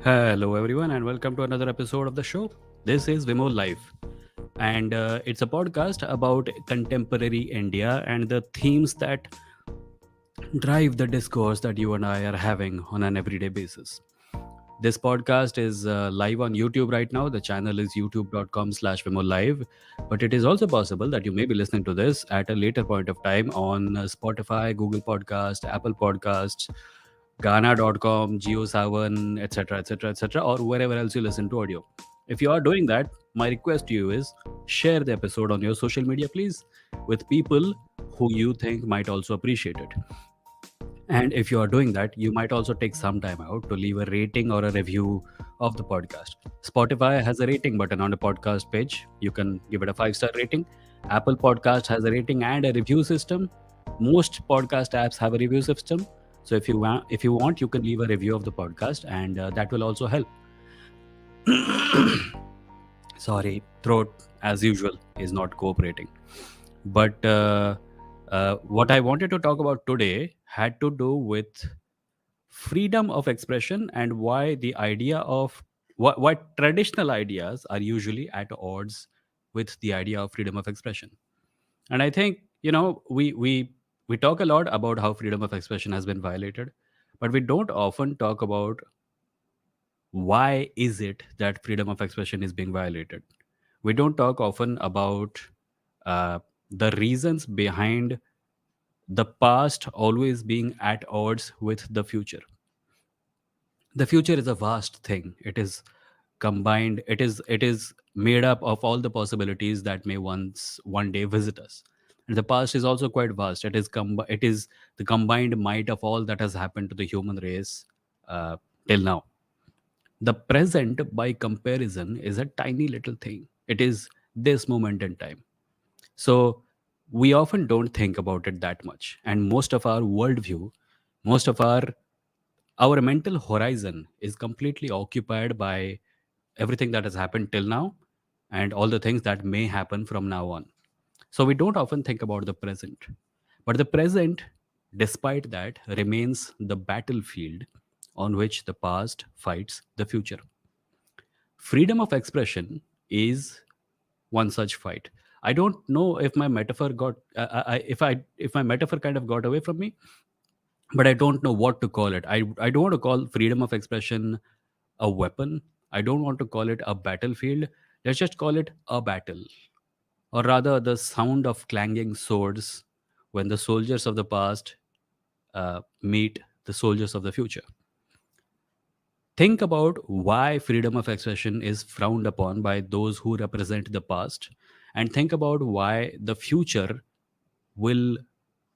Hello, everyone, and welcome to another episode of the show. This is Vimo Live, and it's a podcast about contemporary India and the themes that drive the discourse that you and I are having on an everyday basis. This podcast is live on YouTube right now. The channel is youtube.com/Vimo Live, but it is also possible that you may be listening to this at a later point of time on Spotify, Google Podcast, Apple Podcasts, Ghana.com, JioSavan, etc., etc., etc., or wherever else you listen to audio. If you are doing that, my request to you is share the episode on your social media, please, with people who you think might also appreciate it. And if you are doing that, you might also take some time out to leave a rating or a review of the podcast. Spotify has a rating button on the podcast page. You can give it a 5-star rating. Apple Podcast has a rating and a review system. Most podcast apps have a review system. So if you want, you can leave a review of the podcast, and that will also help. Sorry, throat as usual is not cooperating. But what I wanted to talk about today had to do with freedom of expression and why the idea of what traditional ideas are usually at odds with the idea of freedom of expression. And I think we talk a lot about how freedom of expression has been violated, but we don't often talk about why is it that freedom of expression is being violated. We don't talk often about the reasons behind the past always being at odds with the future. The future is a vast thing. It is combined, it is made up of all the possibilities that may one day visit us. And the past is also quite vast. It is the combined might of all that has happened to the human race till now. The present, by comparison, is a tiny little thing. It is this moment in time. So we often don't think about it that much, and most of our worldview, most of our mental horizon is completely occupied by everything that has happened till now and all the things that may happen from now on. So we don't often think about the present. But the present, despite that, remains the battlefield on which the past fights the future. Freedom of expression is one such fight. I don't know if my metaphor got if my metaphor kind of got away from me, but I don't know what to call it. I don't want to call freedom of expression a weapon. I don't want to call it a battlefield. Let's just call it a battle, or rather, the sound of clanging swords when the soldiers of the past meet the soldiers of the future. Think about why freedom of expression is frowned upon by those who represent the past, and think about why the future will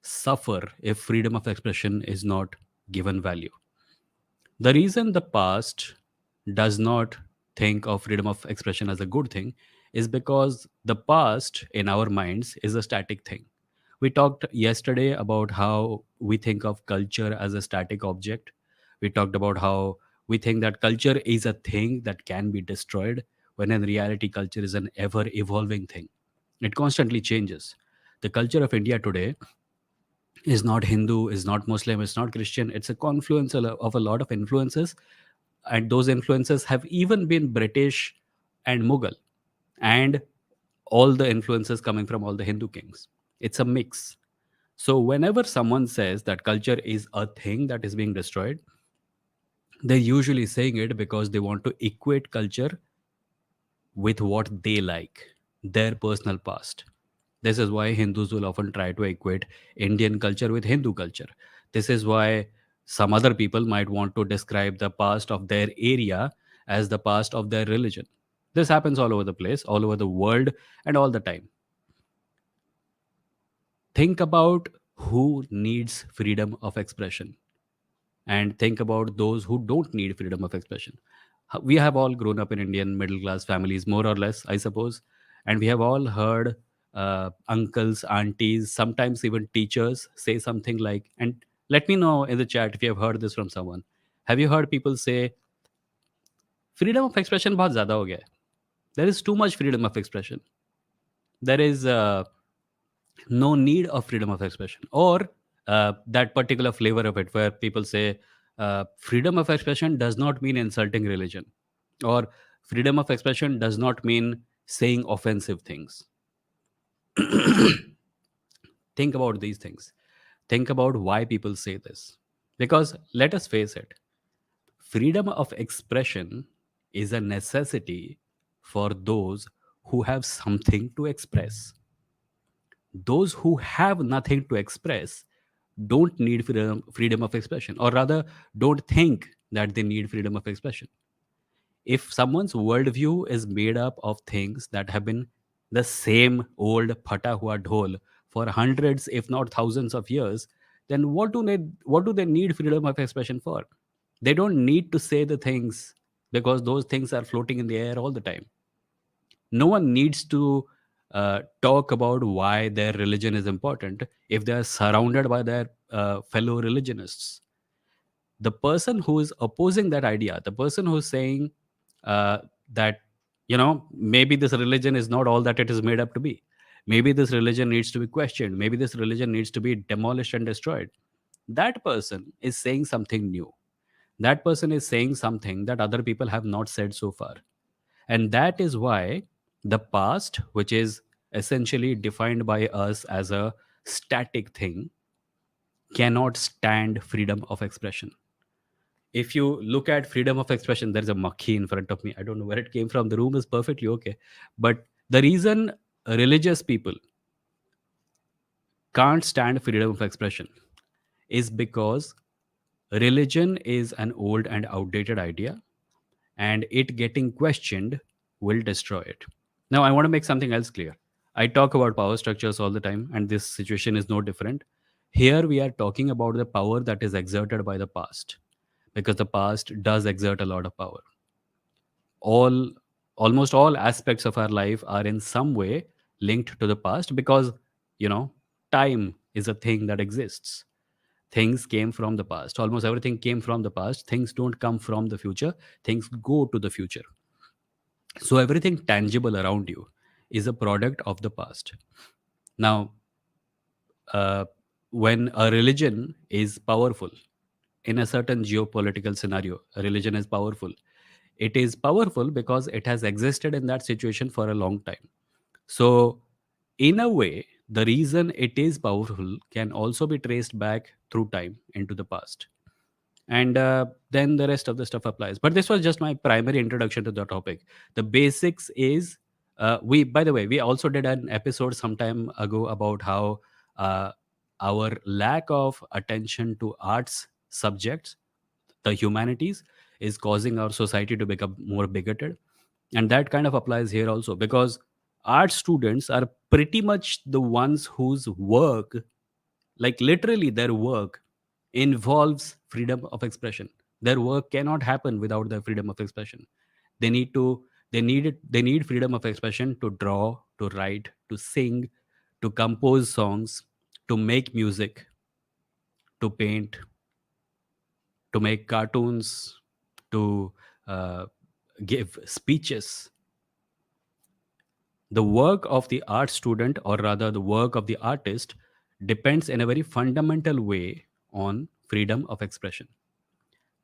suffer if freedom of expression is not given value. The reason the past does not think of freedom of expression as a good thing is because the past in our minds is a static thing. We talked yesterday about how we think of culture as a static object. We talked about how we think that culture is a thing that can be destroyed, when in reality, culture is an ever evolving thing. It constantly changes. The culture of India today is not Hindu, is not Muslim, is not Christian. It's a confluence of a lot of influences, and those influences have even been British and Mughal, and all the influences coming from all the Hindu kings. It's a mix. So whenever someone says that culture is a thing that is being destroyed, they're usually saying it because they want to equate culture with what they like, their personal past. This is why Hindus will often try to equate Indian culture with Hindu culture. This is why some other people might want to describe the past of their area as the past of their religion. This happens all over the place, all over the world, and all the time. Think about who needs freedom of expression, and think about those who don't need freedom of expression. We have all grown up in Indian middle class families, more or less, I suppose, and we have all heard uncles, aunties, sometimes even teachers say something like, and let me know in the chat if you have heard this from someone. Have you heard people say, freedom of expression bahut zyada ho gaya hai. There is too much freedom of expression. There is no need of freedom of expression, or that particular flavor of it where people say, Freedom of expression does not mean insulting religion, or freedom of expression does not mean saying offensive things. Think about these things. Think about why people say this. Because let us face it, freedom of expression is a necessity for those who have something to express. Those who have nothing to express don't need freedom of expression, or rather, don't think that they need freedom of expression. If someone's worldview is made up of things that have been the same old phata hua dhol for hundreds, if not thousands of years, then what do they need freedom of expression for? They don't need to say the things because those things are floating in the air all the time. No one needs to talk about why their religion is important if they are surrounded by their fellow religionists. The person who is opposing that idea, the person who's saying uh, that, maybe this religion is not all that it is made up to be, maybe this religion needs to be questioned, maybe this religion needs to be demolished and destroyed, that person is saying something new. That person is saying something that other people have not said so far. And that is why the past, which is essentially defined by us as a static thing, cannot stand freedom of expression. If you look at freedom of expression, there's a makhi in front of me. I don't know where it came from. The room is perfectly okay. But the reason religious people can't stand freedom of expression is because religion is an old and outdated idea, and it getting questioned will destroy it. Now, I want to make something else clear. I talk about power structures all the time, and this situation is no different. Here, we are talking about the power that is exerted by the past, because the past does exert a lot of power. All Almost all aspects of our life are in some way linked to the past, because you know time is a thing that exists. Things came from the past. Almost everything came from the past. Things don't come from the future. Things go to the future. So everything tangible around you is a product of the past. Now, uh, when a religion is powerful in a certain geopolitical scenario, a religion is powerful. It is powerful because it has existed in that situation for a long time. So, in a way, the reason it is powerful can also be traced back through time into the past. And then the rest of the stuff applies. But this was just my primary introduction to the topic. The basics is, we, by the way, we also did an episode some time ago about how uh, our lack of attention to arts subjects, the humanities, is causing our society to become more bigoted. And that kind of applies here also, because art students are pretty much the ones whose work, like literally their work, involves freedom of expression. Their work cannot happen without the freedom of expression. They need to, they need freedom of expression to draw, to write, to sing, to compose songs, to make music, to paint, to make cartoons, to uh, give speeches. The work of the art student, or rather the work of the artist, depends in a very fundamental way on freedom of expression.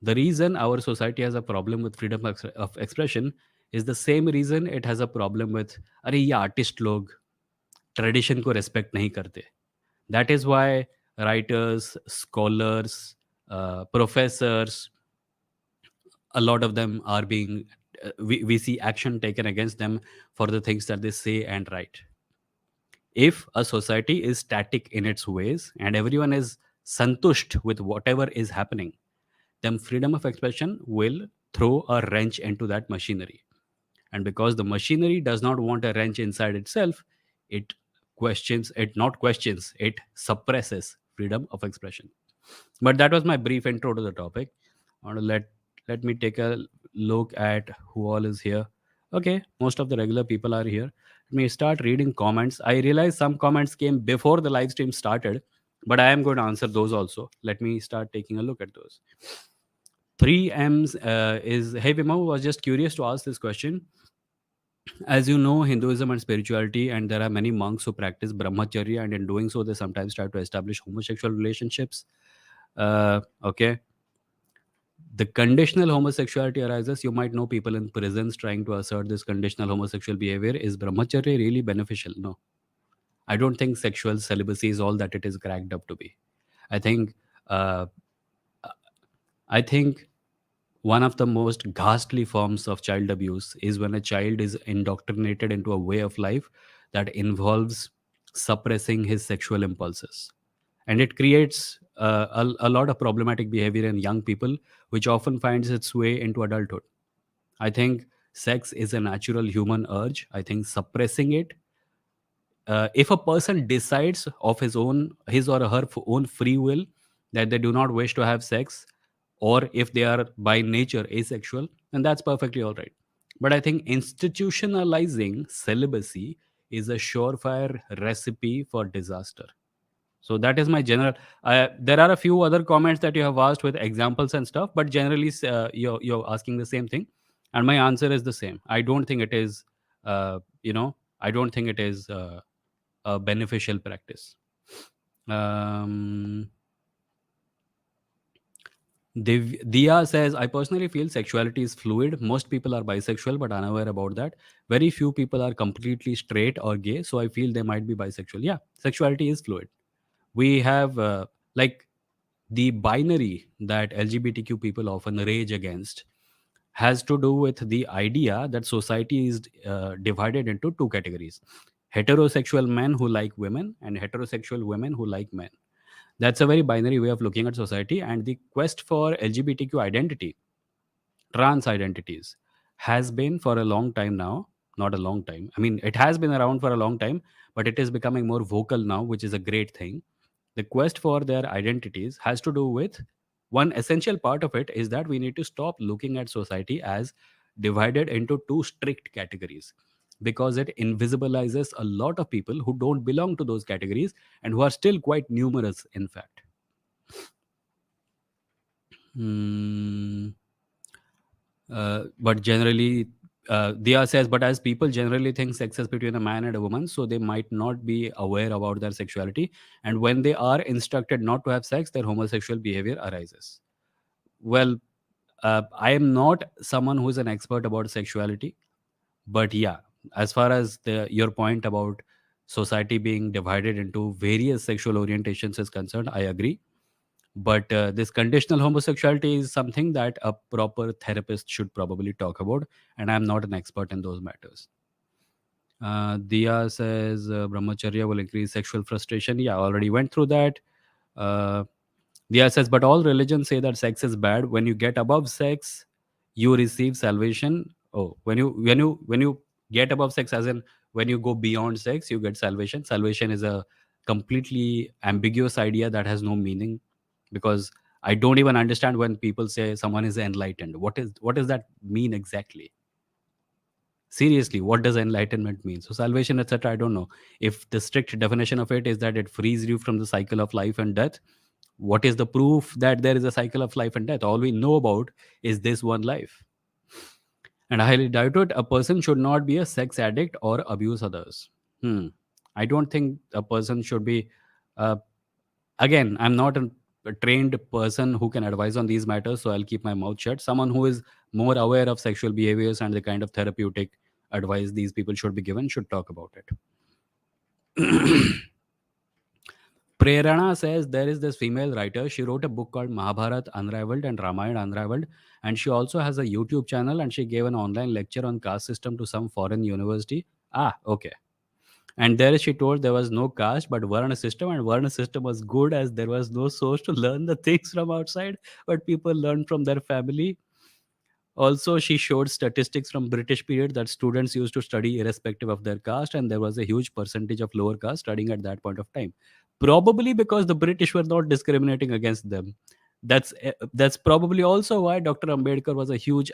The reason our society has a problem with freedom of expression is the same reason it has a problem with, अरे ये artist लोग tradition को respect नहीं करते. That is why writers, scholars, professors, a lot of them are being, we see action taken against them for the things that they say and write. If a society is static in its ways and everyone is santusht with whatever is happening, then freedom of expression will throw a wrench into that machinery. And because the machinery does not want a wrench inside itself, it not questions, it suppresses freedom of expression. But that was my brief intro to the topic. I want to let me take a look at who all is here. Okay, most of the regular people are here. Let me start reading comments. I realize some comments came before the live stream started, but I am going to answer those also. Let me start taking a look at those. 3M's is, hey Vimau, was just curious to ask this question. As you know, Hinduism and spirituality, and there are many monks who practice brahmacharya, and in doing so, they sometimes try to establish homosexual relationships. Okay. The conditional homosexuality arises. You might know people in prisons trying to assert this conditional homosexual behavior. Is brahmacharya really beneficial? No. I don't think sexual celibacy is all that it is cracked up to be. I think uh, I think one of the most ghastly forms of child abuse is when a child is indoctrinated into a way of life that involves suppressing his sexual impulses. And it creates a lot of problematic behavior in young people, which often finds its way into adulthood. I think sex is a natural human urge. I think suppressing it, if a person decides of his or her own free will that they do not wish to have sex, or if they are by nature asexual, then that's perfectly all right. But I think institutionalizing celibacy is a surefire recipe for disaster. So that is my general. There are a few other comments that you have asked with examples and stuff, but generally you're asking the same thing, and my answer is the same. I don't think it is. I don't think it is a beneficial practice. Um, Dia says, I personally feel sexuality is fluid. Most people are bisexual but unaware about that. Very few people are completely straight or gay, so I feel they might be bisexual. Yeah, sexuality is fluid. We have, like, the binary that LGBTQ people often rage against has to do with the idea that society is divided into two categories: heterosexual men who like women and heterosexual women who like men. That's a very binary way of looking at society, and the quest for LGBTQ identity, trans identities, has been for a long time now. Not a long time. I mean, it has been around for a long time, but it is becoming more vocal now, which is a great thing. The quest for their identities has to do with one essential part of it is that we need to stop looking at society as divided into two strict categories, because it invisibilizes a lot of people who don't belong to those categories and who are still quite numerous, in fact. Hmm. But generally, Dia says, but as people generally think sex is between a man and a woman, so they might not be aware about their sexuality. And when they are instructed not to have sex, their homosexual behavior arises. Well, I am not someone who is an expert about sexuality, but yeah, as far as your point about society being divided into various sexual orientations is concerned, I agree. But this conditional homosexuality is something that a proper therapist should probably talk about, and I'm not an expert in those matters. Dia says brahmacharya will increase sexual frustration. Yeah, I already went through that. uh, Dia says, but all religions say that sex is bad. When you get above sex, you receive salvation. Oh, when you get above sex, as in when you go beyond sex, you get salvation. Salvation is a completely ambiguous idea that has no meaning, because I don't even understand when people say someone is enlightened. What does that mean exactly? Seriously, what does enlightenment mean? So salvation, etc. I don't know. If the strict definition of it is that it frees you from the cycle of life and death, what is the proof that there is a cycle of life and death? All we know about is this one life. And I highly doubt it. A person should not be a sex addict or abuse others. I don't think a person should be. Uh, Again, I'm not a trained person who can advise on these matters, so I'll keep my mouth shut. Someone who is more aware of sexual behaviors and the kind of therapeutic advice these people should be given should talk about it. Prerana says there is this female writer. She wrote a book called Mahabharat Unraveled and Ramayana Unraveled. And she also has a YouTube channel, and she gave an online lecture on caste system to some foreign university. Ah, okay. And there she told there was no caste but Varna system, and Varna system was good as there was no source to learn the things from outside, but people learned from their family. Also, she showed statistics from British period that students used to study irrespective of their caste, and there was a huge percentage of lower caste studying at that point of time. Probably because the British were not discriminating against them. That's probably also why Dr. Ambedkar was a huge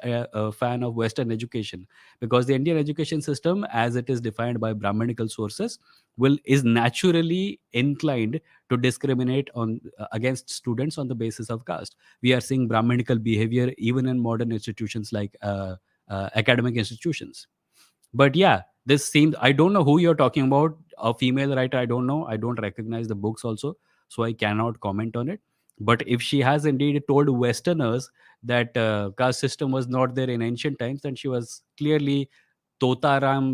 fan of Western education, because the Indian education system, as it is defined by Brahmanical sources, will is naturally inclined to discriminate on against students on the basis of caste. We are seeing Brahmanical behavior even in modern institutions like academic institutions. But yeah, this seems, I don't know who you're talking about. A female writer, I don't know. I don't recognize the books also, so I cannot comment on it. But if she has indeed told Westerners that caste system was not there in ancient times, then she was clearly Totaram.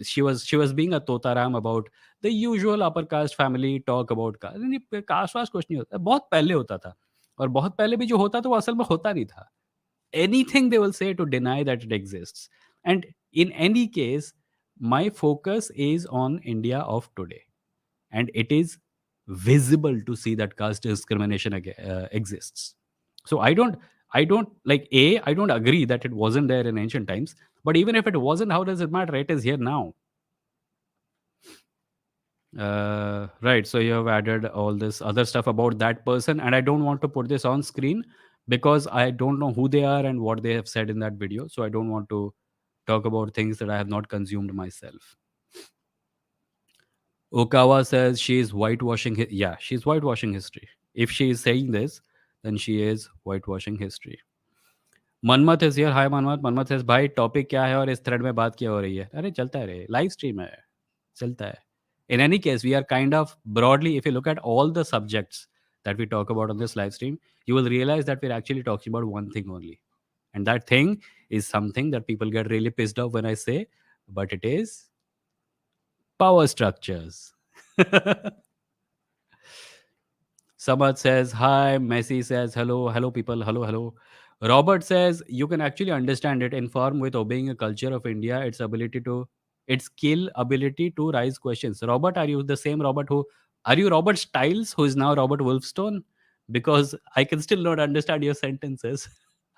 She was being a Totaram about the usual upper caste family talk about caste. नहीं, caste vast कुछ नहीं होता, बहुत पहले होता था, और बहुत पहले भी जो होता था वो असल में होता नहीं था. Anything they will say to deny that it exists. And in any case, my focus is on India of today, and it is visible to see that caste discrimination exists. So I don't like, I don't agree that it wasn't there in ancient times, but even if it wasn't, how does it matter? It is here now. Right. So you have added all this other stuff about that person, and I don't want to put this on screen because I don't know who they are and what they have said in that video. So I don't want to talk about things that I have not consumed myself. Okawa says she is whitewashing. Yeah, she's whitewashing history. If she is saying this, then she is whitewashing history. Manmath is here. Hi Manmath. Manmath says भाई topic क्या है और इस thread में बात क्या हो रही है? अरे चलता है रे, लाइव स्ट्रीम है, चलता है. In any case, we are kind of broadly, if you look at all the subjects that we talk about on this live stream, you will realize that we're actually talking about one thing only. And that thing is something that people get really pissed off when I say, but it is power structures. Samad says hi. Messi says hello. Hello, people. Hello, hello. Robert says you can actually understand it. Inform with obeying a culture of India, its skill, ability to raise questions. Robert, are you the same Robert who? Are you Robert Stiles, who is now Robert Wolfstone? Because I can still not understand your sentences.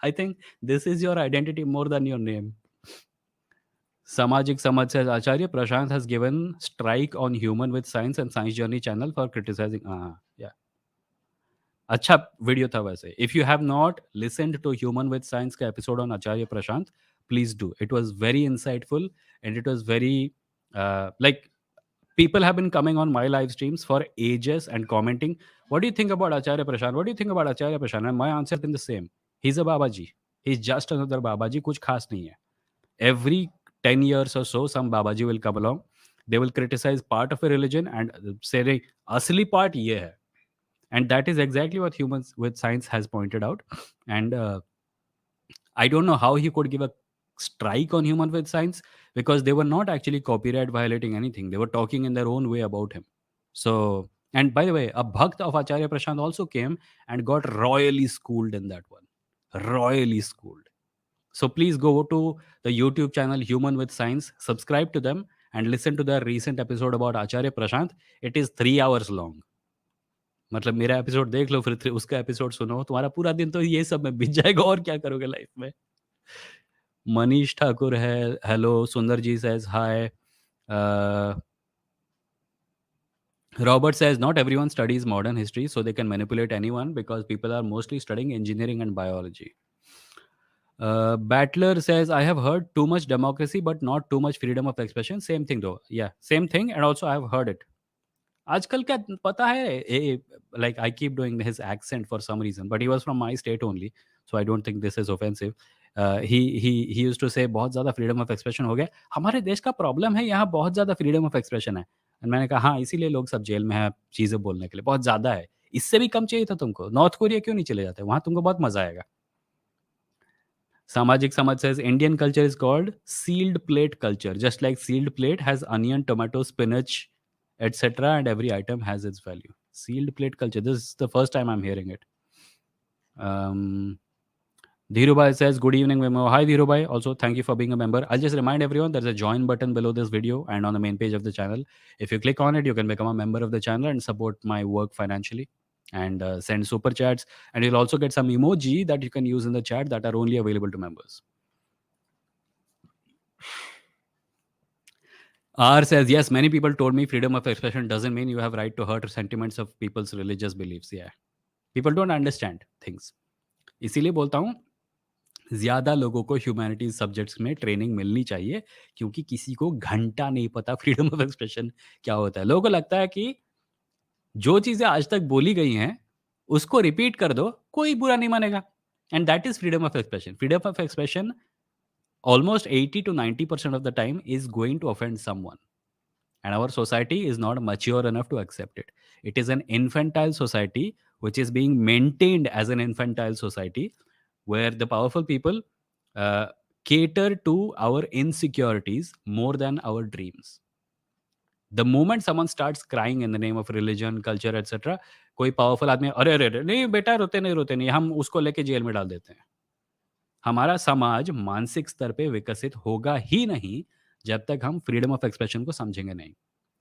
I think this is your identity more than your name. Samajik Samaj says Acharya Prashant has given strike on Human with Science and Science Journey channel for criticizing. Yeah. अच्छा video था वैसे. If you have not listened to human with science का episode on Acharya Prashant, please do. It was very insightful and it was very like people have been coming on my live streams for ages and commenting, what do you think about Acharya Prashant, what do you think about Acharya Prashant, and my answer has been the same. He's a babaji. He's just another babaji. कुछ खास नहीं है. Every 10 years or so some babaji will come along, they will criticize part of a religion and say असली part ये है. And that is exactly what humans with science has pointed out. And I don't know how he could give a strike on human with science, because they were not actually copyright violating anything. They were talking in their own way about him. So, and by the way, a bhakt of Acharya Prashant also came and got royally schooled in that one. Royally schooled. So please go to the YouTube channel Human with Science, subscribe to them, and listen to their recent episode about Acharya Prashant. It is 3 hours long. मतलब मेरा episode देख लो, फिर उसका episode सुनो, तुम्हारा पूरा दिन तो ये सब में बीत जाएगा, और क्या करोगे लाइफ में. मनीष ठाकुर है, hello. Sundar ji says hi. Robert says not everyone studies modern history, so they can manipulate anyone because people are mostly studying engineering and biology. Battler says I have heard too much democracy but not too much freedom of expression. Same thing though. Yeah, same thing, and also I have heard it. आजकल क्या पता है, like I keep doing his accent for some reason, but he was from my state only, so I don't think this is offensive. He used to say बहुत ज़्यादा freedom of expression हो गया, हमारे देश का प्रॉब्लम है, यहाँ बहुत ज़्यादा फ्रीडम ऑफ एक्सप्रेशन है. And मैंने कहा हाँ, इसीलिए लोग सब जेल में हैं चीज़ें बोलने के लिए, बहुत ज़्यादा है. इससे भी कम चाहिए था तुमको. नॉर्थ कोरिया क्यों नहीं चले जाते, वहाँ तुमको बहुत मज़ा आएगा. Samajik Samaj says Indian culture is called sealed plate culture. Just like sealed plate has onion, tomato, spinach, etc., and every item has its value. Sealed plate culture. This is the first time I'm hearing it. Dhirubhai says, good evening, Vimo. Hi, Dhirubhai. Also, thank you for being a member. I'll just remind everyone there's a join button below this video and on the main page of the channel. If you click on it, you can become a member of the channel and support my work financially, and send super chats. And you'll also get some emoji that you can use in the chat that are only available to members. R says, yes, many people told me freedom of expression doesn't mean you have right to hurt sentiments of people's religious beliefs. Yeah. People don't understand things. इसीलिए बोलता हूँ ज़्यादा लोगों को humanities subjects में training मिलनी चाहिए, क्योंकि किसी को घंटा नहीं पता फ्रीडम ऑफ एक्सप्रेशन क्या होता है. लोगों को लगता है कि जो चीज़ें आज तक बोली गई हैं उसको रिपीट कर दो, कोई बुरा नहीं मानेगा. And that is freedom of expression. Freedom of expression almost 80 to 90% of the time is going to offend someone, and our society is not mature enough to accept it. It is an infantile society which is being maintained as an infantile society where the powerful people uh, cater to our insecurities more than our dreams. The moment someone starts crying in the name of religion, culture, etc., कोई powerful आदमी, अरे अरे अरे, नहीं बेटा, रोते नहीं, हम उसको लेके जेल में डाल देते हैं। हमारा समाज मानसिक स्तर पे विकसित होगा ही नहीं जब तक हम फ्रीडम ऑफ एक्सप्रेशन को समझेंगे नहीं।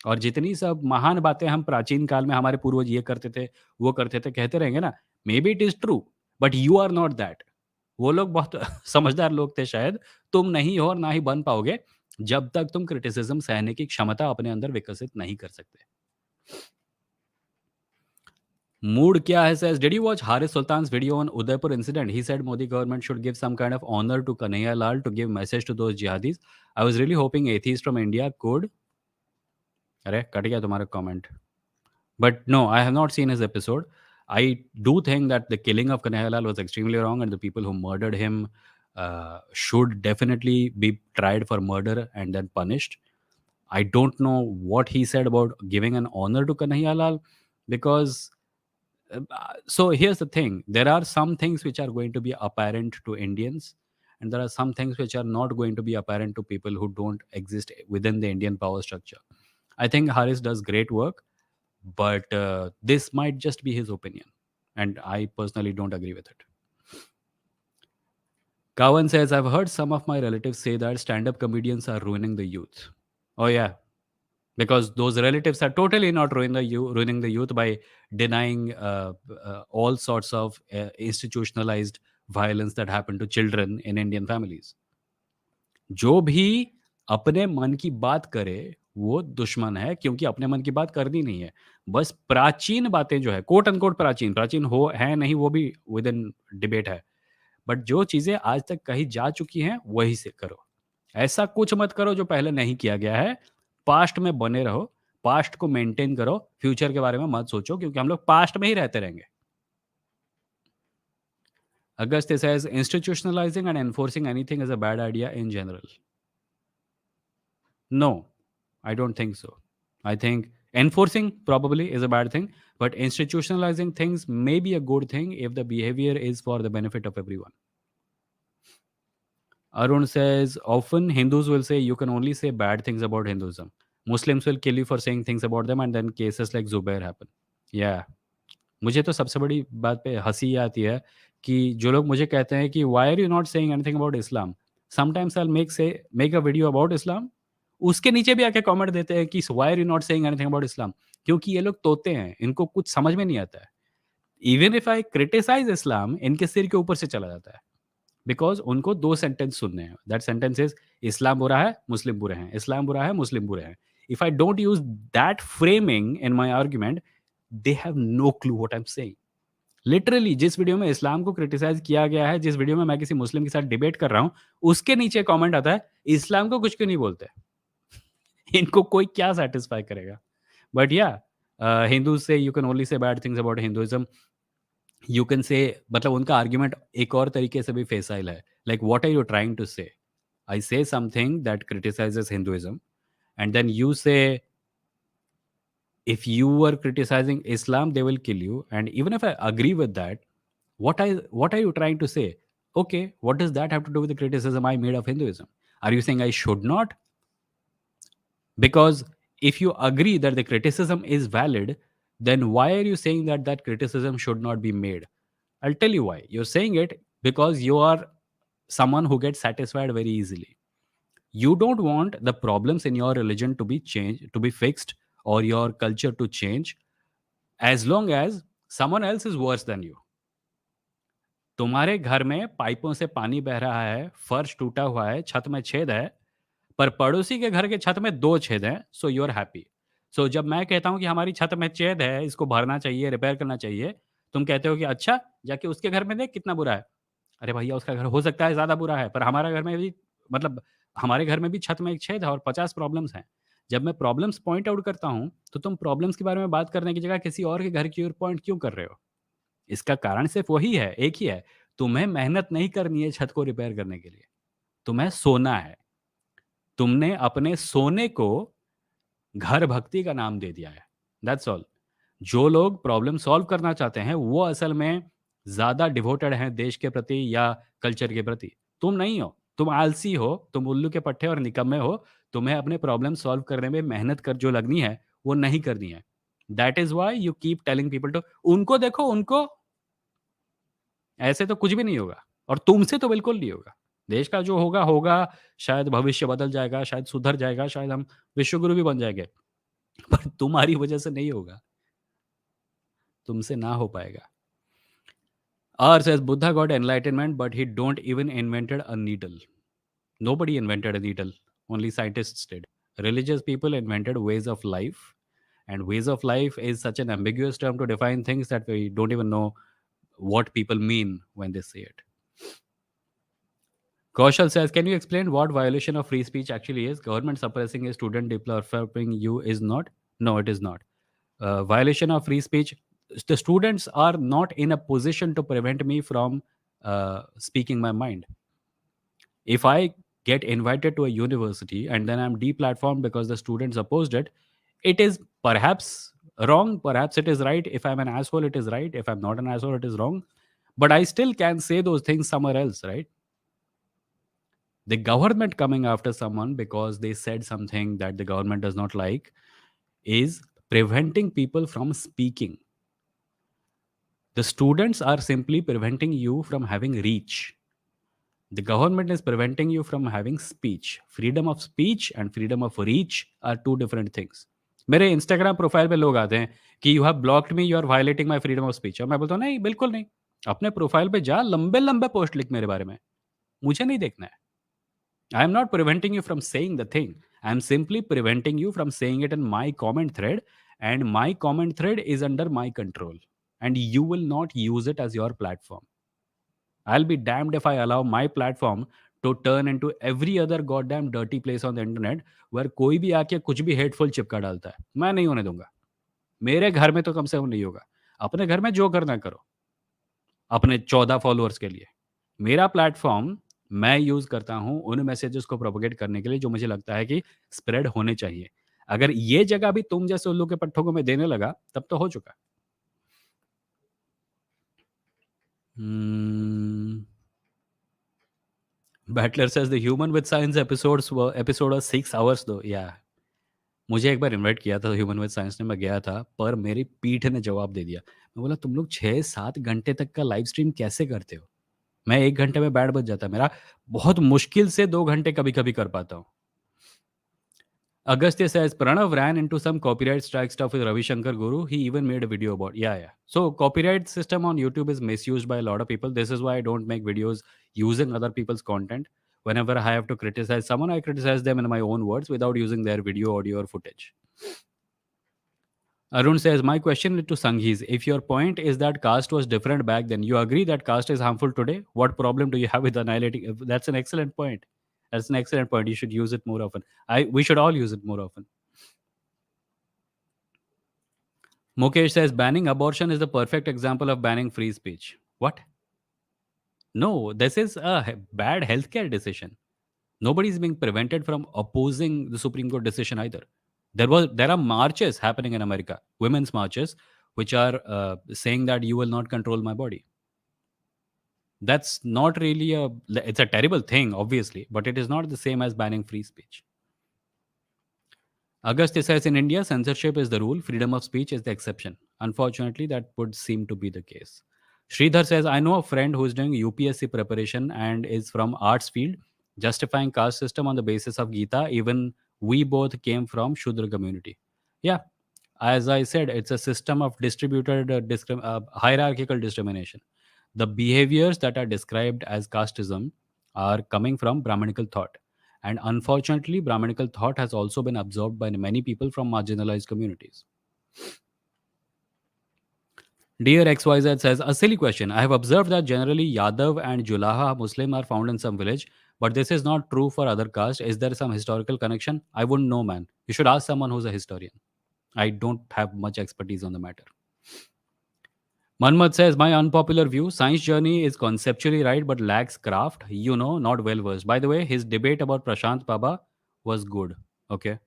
और जितनी सब महान बातें हम प्राचीन काल में हमारे पूर्वज ये करते थे, वो करते थे, कहते रहेंगे ना, maybe it is true, but you are not that. वो लोग बहुत समझदार लोग थे शायद। तुम नहीं हो और ना ही बन पाओगे जब तक तुम क्रिटिसिज्म सहने की क्षमता अपने अंदर विकसित नहीं कर सकते। Mood kya hai says, did you watch Haris Sultan's video on Udaipur incident? He said Modi government should give some kind of honor to Kanhaiya Lal to give message to those jihadis. I was really hoping atheists from India could. अरे cut गया तुम्हारा comment. But no, I have not seen his episode. I do think that the killing of Kanhaiya Lal was extremely wrong, and the people who murdered him should definitely be tried for murder and then punished. I don't know what he said about giving an honor to Kanhaiya Lal, because so here's the thing, there are some things which are going to be apparent to Indians, and there are some things which are not going to be apparent to people who don't exist within the Indian power structure. I think Haris does great work, but this might just be his opinion, and I personally don't agree with it. Kawan says, I've heard some of my relatives say that stand-up comedians are ruining the youth. Oh yeah, because those relatives are totally not ruining the youth by denying all sorts of institutionalized violence that happen to children in Indian families. जो भी अपने मन की बात करे वो दुश्मन है, क्योंकि अपने मन की बात करनी नहीं है। बस प्राचीन बातें जो है, कोट अनकोट प्राचीन, प्राचीन हो है नहीं वो भी विद इन डिबेट है। बट जो चीज़ें आज तक कही जा चुकी हैं, वही से करो। ऐसा कुछ मत करो जो पहले नहीं किया गया है। पास्ट में बने रहो, पास्ट को मेंटेन करो, फ्यूचर के बारे में मत सोचो, क्योंकि हम लोग पास्ट में ही रहते रहेंगे। August says, institutionalizing and enforcing anything is a bad idea in general. No, I don't think so. I think enforcing probably is a bad thing, but institutionalizing things may be a good thing if the behavior is for the benefit of everyone. Arun says, often Hindus will say you can only say bad things about Hinduism. Muslims will kill you for saying things about them, and then cases like Zubair happen. Yeah. मुझे तो सबसे बड़ी बात पे हँसी आती है कि जो लोग मुझे कहते हैं कि why are you not saying anything about Islam? Sometimes I will make a video about Islam, उसके नीचे भी आके कमेंट देते हैं कि why are you not saying anything about Islam? क्योंकि ये लोग तोते हैं, इनको कुछ समझ में नहीं आता है। इवन इफ आई क्रिटिसाइज़ इस्लाम, इनके सिर के ऊपर से चला जाता है। बिकॉज़ उनको 2 सेंटेंस सुनने हैं। दैट सेंटेंस इज़ इस्लाम बुरा है, मुस्लिम बुरे हैं, इस्लाम बुरा है, मुस्लिम बुरे हैं। If I don't use that framing in my argument, they have no clue what I am saying. Literally जिस वीडियो में इस्लाम को क्रिटिसाइज़ किया गया है, जिस वीडियो में मैं किसी मुस्लिम के साथ डिबेट कर रहा हूँ, उसके नीचे कमेंट आता है, इस्लाम को कुछ क्यों नहीं बोलते? इनको कोई क्या सैटिस्फाई करेगा? बट या हिंदूज़ से you can only say bad things about Hinduism. You can say, मतलब उनका आर्गुमेंट एक और तरीके से भी फेसाइल है। Like what are you trying to say? I say something that criticizes Hinduism, and then you say if you were criticizing Islam, they will kill you. And even if I agree with that, what are you trying to say? Okay, what does that have to do with the criticism I made of Hinduism? Are you saying I should not? Because if you agree that the criticism is valid, then why are you saying that that criticism should not be made? I'll tell you why. You're saying it because you are someone who gets satisfied very easily. You don't want the problems in your religion to be changed, to be fixed, or your culture to change, as long as someone else is worse than you. तुम्हारे घर में पाइपों से पानी बह रहा है, फर्श टूटा हुआ है, छत में छेद है, पर पड़ोसी के घर के छत में 2 छेद हैं, सो यू आर हैप्पी। सो जब मैं कहता हूँ कि हमारी छत में छेद है, इसको भरना चाहिए, रिपेयर करना चाहिए, तुम कहते हो कि अच्छा, जाके उसके घर में देख कितना बुरा है। अरे भैया, उसका घर हो सकता है ज़्यादा बुरा है, पर हमारा घर में भी, मतलब हमारे घर में भी छत में एक छेद है और 50 प्रॉब्लम्स हैं। जब मैं प्रॉब्लम्स पॉइंट आउट करता हूँ, तो तुम प्रॉब्लम्स के बारे में बात करने की जगह किसी और के घर की ओर पॉइंट क्यों कर रहे हो? इसका कारण सिर्फ़ वही है, एक ही है, तुम्हें मेहनत नहीं करनी है छत को रिपेयर करने के लिए, तुम्हें सोना है। तुमने अपने सोने को घर भक्ति का नाम दे दिया है, दैट्स ऑल। जो लोग प्रॉब्लम सॉल्व करना चाहते हैं, वो असल में ज़्यादा डिवोटेड हैं देश के प्रति या कल्चर के प्रति। तुम नहीं हो, तुम आलसी हो, तुम उल्लू के पट्टे और निकम्मे हो, तुम्हें अपने प्रॉब्लम सॉल्व करने में मेहनत कर जो लगनी है, वो नहीं करनी है। That is why you keep telling people to उनको देखो, उनको ऐसे तो कुछ भी नहीं होगा और तुमसे तो बिल्कुल नहीं होगा। देश का जो होगा, होगा, शायद भविष्य बदल जाएगा, शायद सुधर जाएगा, शायद हम विश्वगुरु भी बन जाएँगे, पर तुम्हारी वजह से नहीं होगा, तुमसे ना हो पाएगा। R says Buddha got enlightenment, but he don't even invented a needle. Nobody invented a needle. Only scientists did. Religious people invented ways of life, and ways of life is such an ambiguous term to define things that we don't even know what people mean when they say it. Kaushal says, can you explain what violation of free speech actually is? Government suppressing a student, deplorable you is not? No, it is not. Violation of free speech, the students are not in a position to prevent me from speaking my mind. If I get invited to a university and then I'm deplatformed because the students opposed it, it is perhaps wrong, perhaps it is right. If I'm an asshole, it is right. If I'm not an asshole, it is wrong. But I still can say those things somewhere else, right? The government coming after someone because they said something that the government does not like is preventing people from speaking. The students are simply preventing you from having reach. The government is preventing you from having speech. Freedom of speech and freedom of reach are two different things. मेरे Instagram profile पे लोग आते हैं कि you have blocked me, you are violating my freedom of speech, और मैं बोलता हूँ नहीं, बिल्कुल नहीं। अपने प्रोफाइल पे जा, लंबे लंबे पोस्ट लिख मेरे बारे में, मुझे नहीं देखना है। I am not preventing you from saying the thing. I am simply preventing you from saying it in my comment thread, and my comment thread is under my control. And you will not use it as your platform. I'll be damned if I allow my platform to turn into every other goddamn dirty place on the internet where कोई भी आके कुछ भी hateful चिपका डालता है। मैं नहीं होने दूँगा। मेरे घर में तो कम से कम नहीं होगा। अपने घर में जो करना है करो, अपने 14 फॉलोअर्स के लिए। मेरा प्लेटफ़ॉर्म मैं यूज़ करता हूँ उन मैसेजेस को प्रोपेगेट करने के लिए जो मुझे लगता है कि स्प्रेड होने चाहिए। अगर ये जगह भी तुम जैसे उल्लू के पट्ठों को मैं देने लगा, तब तो हो चुका। Hmm. Battler says the human with science episode was 6 hours though. Yeah. मुझे एक बार इनवाइट किया था ह्यूमन विद साइंस ने, मैं गया था, पर मेरी पीठ ने जवाब दे दिया। मैं बोला तुम लोग 6-7 घंटे तक का लाइव स्ट्रीम कैसे करते हो? मैं 1 घंटे में बैंड बज जाता है मेरा। बहुत मुश्किल से 2 घंटे कभी-कभी कर पाता हूँ। Agastya says Pranav ran into some copyright strike stuff with Ravi Shankar Guru. He even made a video about. Yeah, yeah. So copyright system on YouTube is misused by a lot of people. This is why I don't make videos using other people's content. Whenever I have to criticize someone, I criticize them in my own words without using their video, audio, or footage. Arun says, my question to Sanghis, if your point is that caste was different back then, you agree that caste is harmful today? What problem do you have with annihilating? That's an excellent point. That's an excellent point. You should use it more often. We should all use it more often. Mukesh says banning abortion is the perfect example of banning free speech. What? No, this is a bad healthcare decision. Nobody is being prevented from opposing the Supreme Court decision either. There are marches happening in America, women's marches, which are saying that you will not control my body. That's not really it's a terrible thing, obviously, but it is not the same as banning free speech. Agastya says in India, censorship is the rule, freedom of speech is the exception. Unfortunately, that would seem to be the case. Sridhar says, I know a friend who is doing UPSC preparation and is from arts field, justifying caste system on the basis of Gita. Even we both came from Shudra community. Yeah, as I said, it's a system of distributed hierarchical discrimination. The behaviors that are described as casteism are coming from Brahmanical thought. And unfortunately, Brahmanical thought has also been absorbed by many people from marginalized communities. Dear XYZ says, a silly question. I have observed that generally Yadav and Julaha Muslim are found in some village, but this is not true for other castes. Is there some historical connection? I wouldn't know, man. You should ask someone who's a historian. I don't have much expertise on the matter. Manmad says, my unpopular view, science journey is conceptually right but lacks craft. Not well versed. By the way, his debate about Prashant Baba was good. Okay.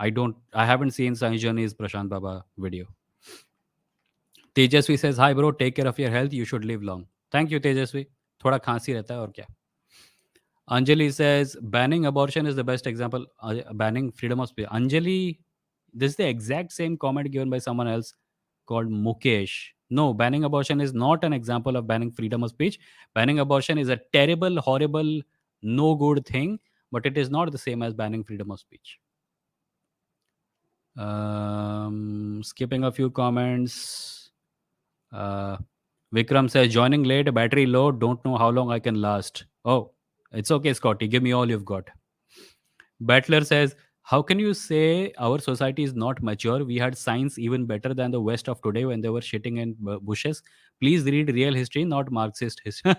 I haven't seen Science Journey's Prashant Baba video. Tejashwi says, "Hi bro, take care of your health. You should live long." Thank you, Tejaswi. थोड़ा खांसी रहता है और क्या. Anjali says, "Banning abortion is the best example. Banning freedom of speech." Anjali, this is the exact same comment given by someone else called Mukesh. No, banning abortion is not an example of banning freedom of speech. Banning abortion is a terrible, horrible, no good thing, but it is not the same as banning freedom of speech. Skipping a few comments. Uh, Vikram says, joining late, battery low, don't know how long I can last. Oh, it's okay, Scotty. Give me all you've got. Battler says, how can you say our society is not mature? We had science even better than the West of today when they were shitting in bushes. Please read real history, not Marxist history.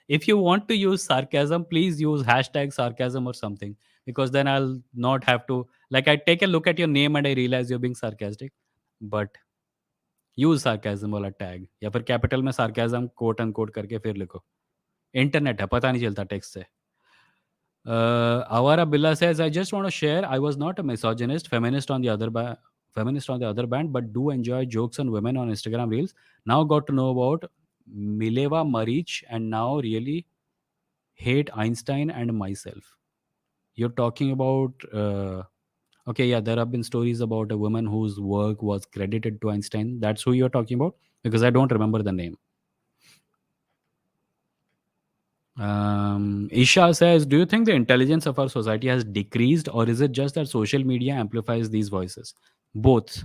If you want to use sarcasm, please use hashtag sarcasm or something, because then I'll not have to. Like, I take a look at your name and I realize you're being sarcastic. But use sarcasm वाला tag या फिर capital में sarcasm quote unquote करके फिर लिखो. Internet है, पता नहीं चलता टेक्स्ट से. Awara Billa says, I just want to share, I was not a misogynist, feminist on the other band, but do enjoy jokes on women on Instagram Reels. Now got to know about Mileva Maric and now really hate Einstein and myself. You're talking about, okay, yeah, there have been stories about a woman whose work was credited to Einstein. That's who you're talking about? Because I don't remember the name. Isha says, do you think the intelligence of our society has decreased, or is it just that social media amplifies these voices? Both.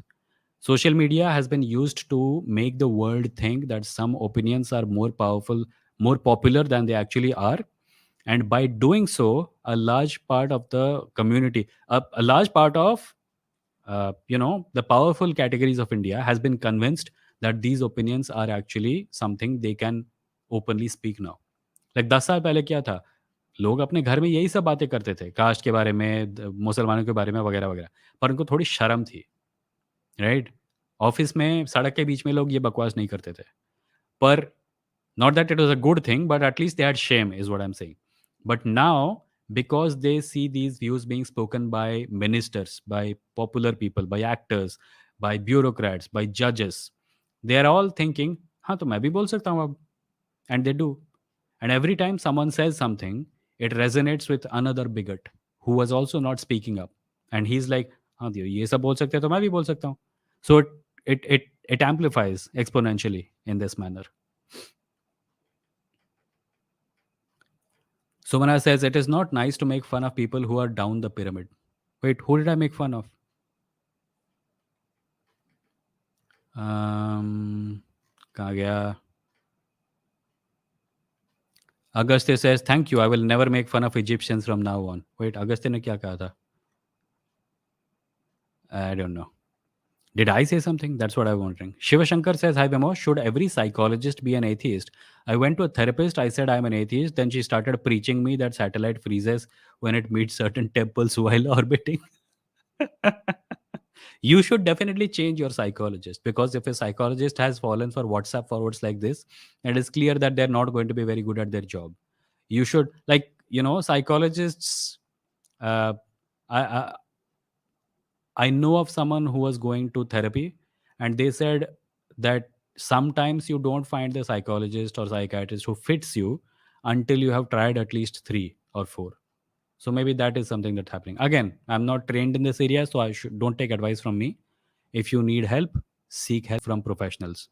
Social media has been used to make the world think that some opinions are more powerful, more popular than they actually are. And by doing so, a large part of the community, a large part of the powerful categories of India has been convinced that these opinions are actually something they can openly speak now. Like 10 साल पहले क्या था, लोग अपने घर में यही सब बातें करते थे, कास्ट के बारे में, मुसलमानों के बारे में, वगैरह वगैरह, पर उनको थोड़ी शर्म थी, राइट. ऑफिस में सड़क के बीच में लोग ये बकवास नहीं करते थे, पर not that it was a good thing, but at least they had shame, is what I'm saying. But now, because they see these views being spoken by ministers, by popular people, by actors, by bureaucrats, by judges, they are all thinking, हाँ तो मैं भी बोल सकता हूँ अब. And they do. And every time someone says something, it resonates with another bigot who was also not speaking up. And he's like, हाँ दियो ये सब बोल सकते हैं तो मैं भी बोल सकता हूँ. So it amplifies exponentially in this manner. Sumana says it is not nice to make fun of people who are down the pyramid. Wait, who did I make fun of? कहाँ गया? Agastya says, thank you. I will never make fun of Egyptians from now on. Wait, Agastya ने क्या कहा था? I don't know. Did I say something? That's what I'm wondering. Shiva Shankar says, hi Bemo, should every psychologist be an atheist? I went to a therapist. I said I'm an atheist. Then she started preaching me that satellite freezes when it meets certain temples while orbiting. You should definitely change your psychologist, because if a psychologist has fallen for WhatsApp forwards like this, it is clear that they're not going to be very good at their job. You should, like, psychologists. Uh, I, I know of someone who was going to therapy, and they said that sometimes you don't find the psychologist or psychiatrist who fits you until you have tried at least 3 or 4. So maybe that is something that's happening. Again, I'm not trained in this area, so I should don't take advice from me. If you need help, seek help from professionals.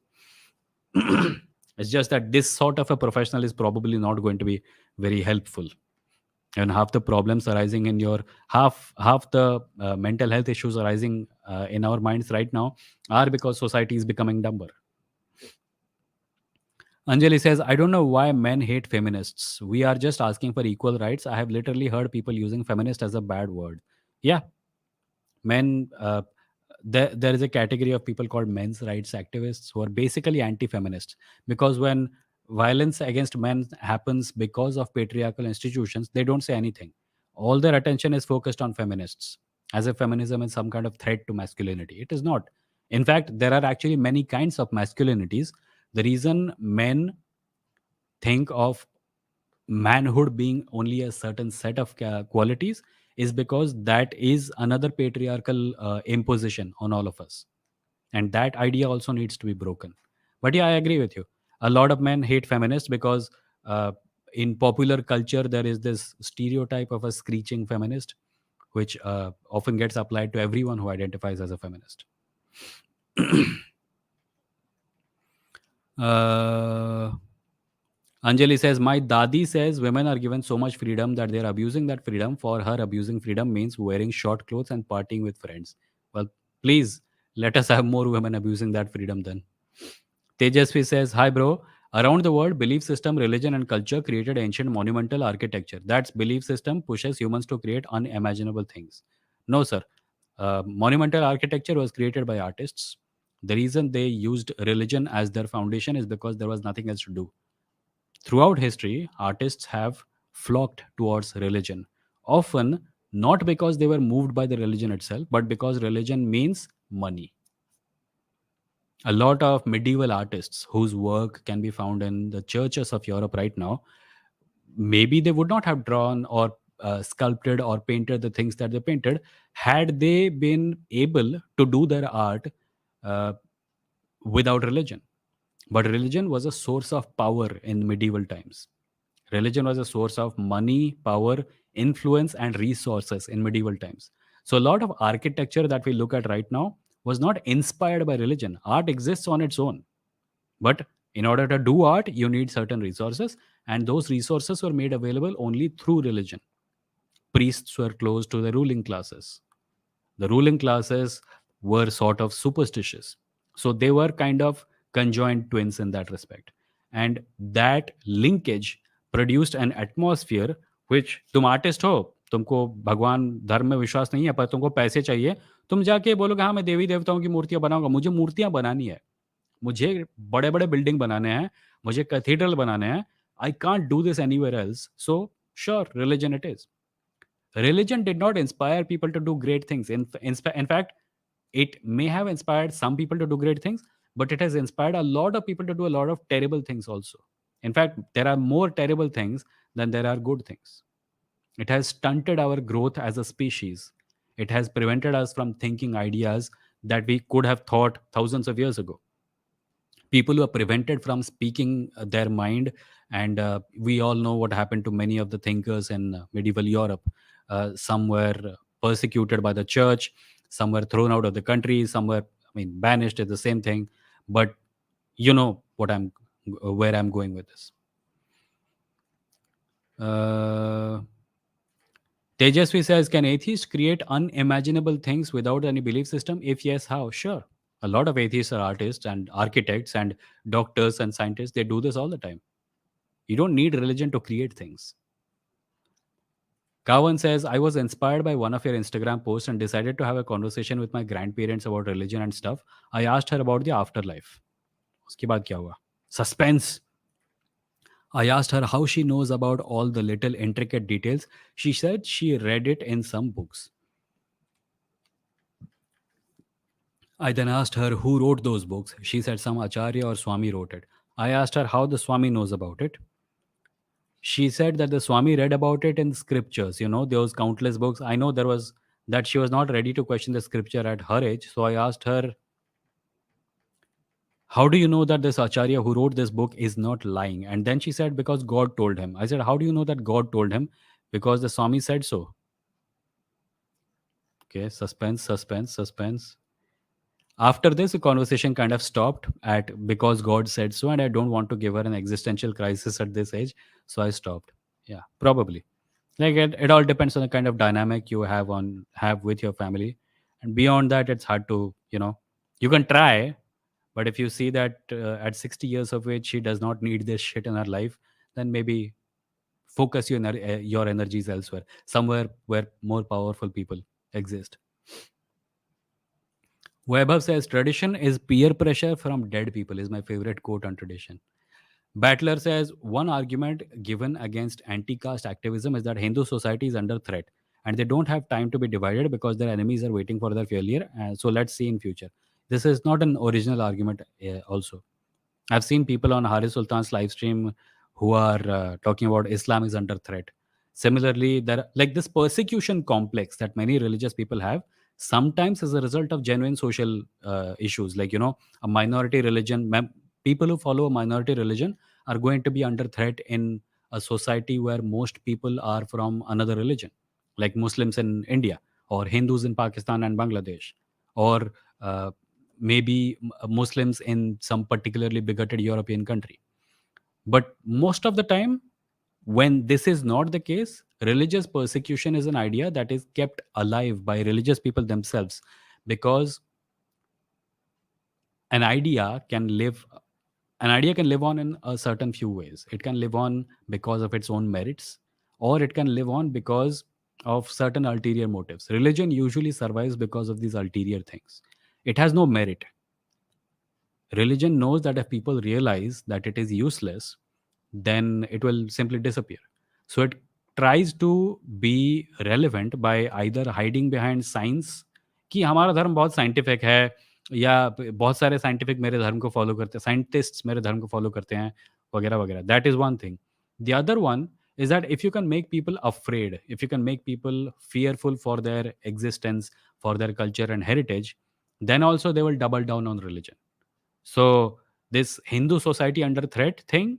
It's just that this sort of a professional is probably not going to be very helpful, and half the problems arising in your half the mental health issues arising in our minds right now are because society is becoming dumber. Anjali says, I don't know why men hate feminists. We are just asking for equal rights. I have literally heard people using feminist as a bad word. Yeah, men, there is a category of people called men's rights activists who are basically anti-feminists, because when violence against men happens because of patriarchal institutions, they don't say anything. All their attention is focused on feminists, as if feminism is some kind of threat to masculinity. It is not. In fact, there are actually many kinds of masculinities. The reason men think of manhood being only a certain set of qualities is because that is another patriarchal imposition on all of us. And that idea also needs to be broken. But yeah, I agree with you. A lot of men hate feminists because uh, in popular culture there is this stereotype of a screeching feminist, which often gets applied to everyone who identifies as a feminist. uh, Anjali says, my dadi says women are given so much freedom that they're abusing that freedom. For her, abusing freedom means wearing short clothes and partying with friends. Well, please let us have more women abusing that freedom then. Tejasvi says, hi bro. Around the world, belief system, religion, and culture created ancient monumental architecture. That belief system pushes humans to create unimaginable things. No, sir. Monumental architecture was created by artists. The reason they used religion as their foundation is because there was nothing else to do. Throughout history, artists have flocked towards religion, often not because they were moved by the religion itself, but because religion means money. A lot of medieval artists whose work can be found in the churches of Europe right now, maybe they would not have drawn or sculpted or painted the things that they painted had they been able to do their art uh, without religion. But religion was a source of power in medieval times. Religion was a source of money, power, influence, and resources in medieval times. So, a lot of architecture that we look at right now was not inspired by religion. Art exists on its own. But in order to do art, you need certain resources, and those resources were made available only through religion. Priests were close to the ruling classes. The ruling classes were sort of superstitious. So they were kind of conjoined twins in that respect. And that linkage produced an atmosphere which तुम artist हो, तुमको भगवान धर्म में विश्वास नहीं है पर तुमको पैसे चाहिए, तुम जाके बोलोगे हाँ मैं देवी देवताओं की मूर्तियां बनाऊंगा, मुझे मूर्तियां बनानी है, मुझे बड़े बड़े बिल्डिंग बनाने हैं, मुझे कैथीड्रल बनाने हैं, I can't do this anywhere else, so sure religion it is. Religion did not inspire people to do great things. In fact, it may have inspired some people to do great things, but it has inspired a lot of people to do a lot of terrible things also. In fact, there are more terrible things than there are good things. It has stunted our growth as a species. It has prevented us from thinking ideas that we could have thought thousands of years ago. People who are prevented from speaking their mind, and we all know what happened to many of the thinkers in medieval Europe. Some were persecuted by the church, some were thrown out of the country, some were, I mean, banished, is the same thing. But you know what I'm where I'm going with this. uh, Tejasvi says, can atheists create unimaginable things without any belief system? If yes, how? Sure. A lot of atheists are artists and architects and doctors and scientists. They do this all the time. You don't need religion to create things. Kavan says, I was inspired by one of your Instagram posts and decided to have a conversation with my grandparents about religion and stuff. I asked her about the afterlife. उसके बाद क्या हुआ? Suspense. I asked her how she knows about all the little intricate details. She said she read it in some books. I then asked her who wrote those books. She said some Acharya or Swami wrote it. I asked her how the Swami knows about it. She said that the Swami read about it in scriptures, those countless books. I know there was that she was not ready to question the scripture at her age. So I asked her, how do you know that this Acharya who wrote this book is not lying? And then she said, because God told him. I said, how do you know that God told him? Because the Swami said so. Okay, suspense, suspense, suspense. After this, the conversation kind of stopped at because God said so, and I don't want to give her an existential crisis at this age. So I stopped. Yeah, probably. Like it all depends on the kind of dynamic you have with your family, and beyond that it's hard to, you can try, but if you see that at 60 years of age she does not need this shit in her life, then maybe focus your energies elsewhere, somewhere where more powerful people exist. Vaibhav says tradition is peer pressure from dead people is my favorite quote on tradition. Battler says one argument given against anti-caste activism is that Hindu society is under threat and they don't have time to be divided because their enemies are waiting for their failure. So let's see in future. This is not an original argument. Also, I've seen people on Haris Sultan's live stream who are talking about Islam is under threat. Similarly, there like this persecution complex that many religious people have. sometimes as a result of genuine social issues, like, a minority religion. People who follow a minority religion are going to be under threat in a society where most people are from another religion, like Muslims in India, or Hindus in Pakistan and Bangladesh, or uh, maybe Muslims in some particularly bigoted European country. But most of the time, when this is not the case, religious persecution is an idea that is kept alive by religious people themselves, because an idea can live an idea can live on in a certain few ways. It can live on because of its own merits, or it can live on because of certain ulterior motives. Religion usually survives because of these ulterior things. It has no merit. Religion knows that if people realize that it is useless, then it will simply disappear. So it tries to be relevant by either hiding behind science, कि हमारा धर्म बहुत scientific है, या बहुत सारे scientific मेरे धर्म को फॉलो करते हैं, साइंटिस्ट्स मेरे धर्म को फॉलो करते हैं, वगैरह वगैरह. That is one thing. The other one is that if you can make people afraid, if you can make people fearful for their existence, for their culture and heritage, then also they will double down on religion. So this Hindu society under threat thing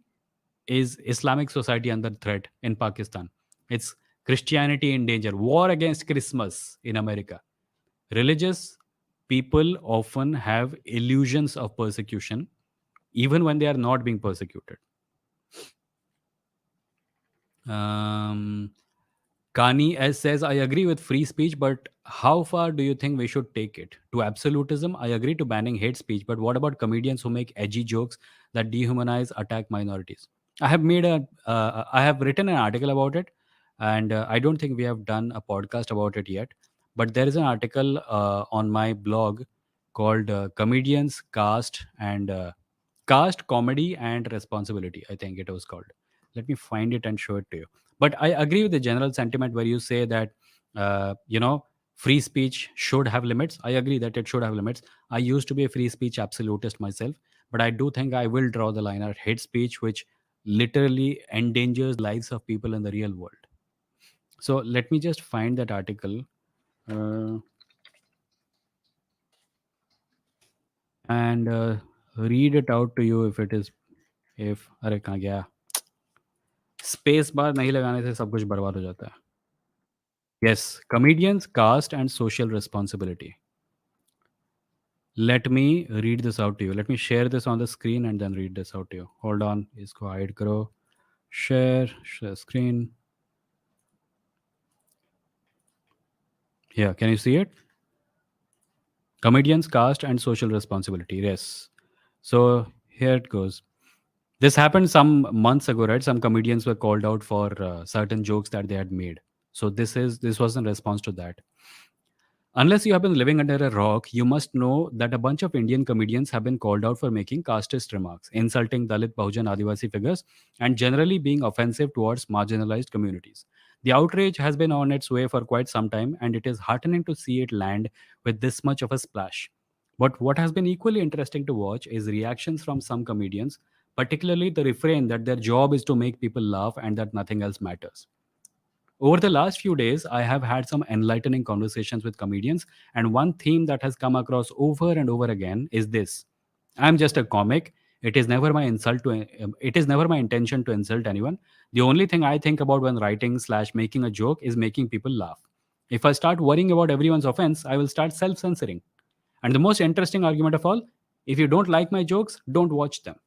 is Islamic society under threat in Pakistan. It's Christianity in danger. War against Christmas in America. Religious people often have illusions of persecution even when they are not being persecuted. Um, Kani S says, I agree with free speech, but how far do you think we should take it? To absolutism, I agree to banning hate speech, but what about comedians who make edgy jokes that dehumanize, attack minorities? I have written an article about it, and I don't think we have done a podcast about it yet. But there is an article on my blog called "Comedians, Caste, Comedy, and Responsibility." I think it was called. Let me find it and show it to you. But I agree with the general sentiment where you say that free speech should have limits. I agree that it should have limits. I used to be a free speech absolutist myself, but I do think I will draw the line at hate speech, which literally endangers lives of people in the real world. So let me just find that article uh, and read it out to you if it is. If अरे कहाँ गया, space bar नहीं लगाने से सब कुछ बर्बाद हो जाता है. Yes, comedians, caste, and social responsibility. Let me read this out to you. Let me share this on the screen and then read this out to you. Hold on. इसको hide करो. Share screen. Here, can you see it? Comedians, caste, and social responsibility. Yes. So here it goes. This happened some months ago, right? Some comedians were called out for certain jokes that they had made. So this was in response to that. Unless you have been living under a rock, you must know that a bunch of Indian comedians have been called out for making casteist remarks, insulting Dalit, Bahujan, Adivasi figures, and generally being offensive towards marginalized communities. The outrage has been on its way for quite some time, and it is heartening to see it land with this much of a splash. But what has been equally interesting to watch is reactions from some comedians, particularly the refrain that their job is to make people laugh and that nothing else matters. Over the last few days, I have had some enlightening conversations with comedians, and one theme that has come across over and over again is this: I'm just a comic. It is never my intention to insult anyone. The only thing I think about when writing slash making a joke is making people laugh. If I start worrying about everyone's offense, I will start self-censoring. And the most interesting argument of all: if you don't like my jokes, don't watch them.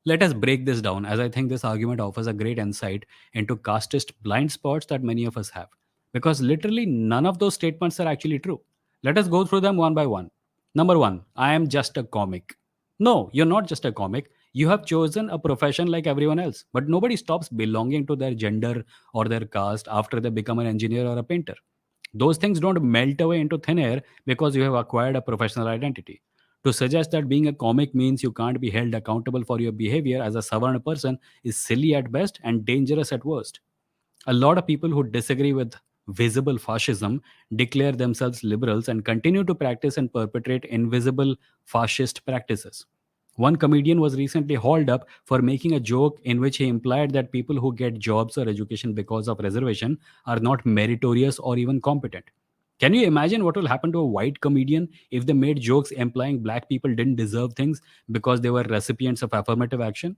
Let us break this down, as I think this argument offers a great insight into casteist blind spots that many of us have. Because literally none of those statements are actually true. Let us go through them one by one. Number one, I am just a comic. No, you're not just a comic. You have chosen a profession like everyone else, but nobody stops belonging to their gender or their caste after they become an engineer or a painter. Those things don't melt away into thin air because you have acquired a professional identity. To suggest that being a comic means you can't be held accountable for your behavior as a Savarna person is silly at best and dangerous at worst. A lot of people who disagree with visible fascism declare themselves liberals and continue to practice and perpetrate invisible fascist practices. One comedian was recently hauled up for making a joke in which he implied that people who get jobs or education because of reservation are not meritorious or even competent. Can you imagine what will happen to a white comedian if they made jokes implying black people didn't deserve things because they were recipients of affirmative action?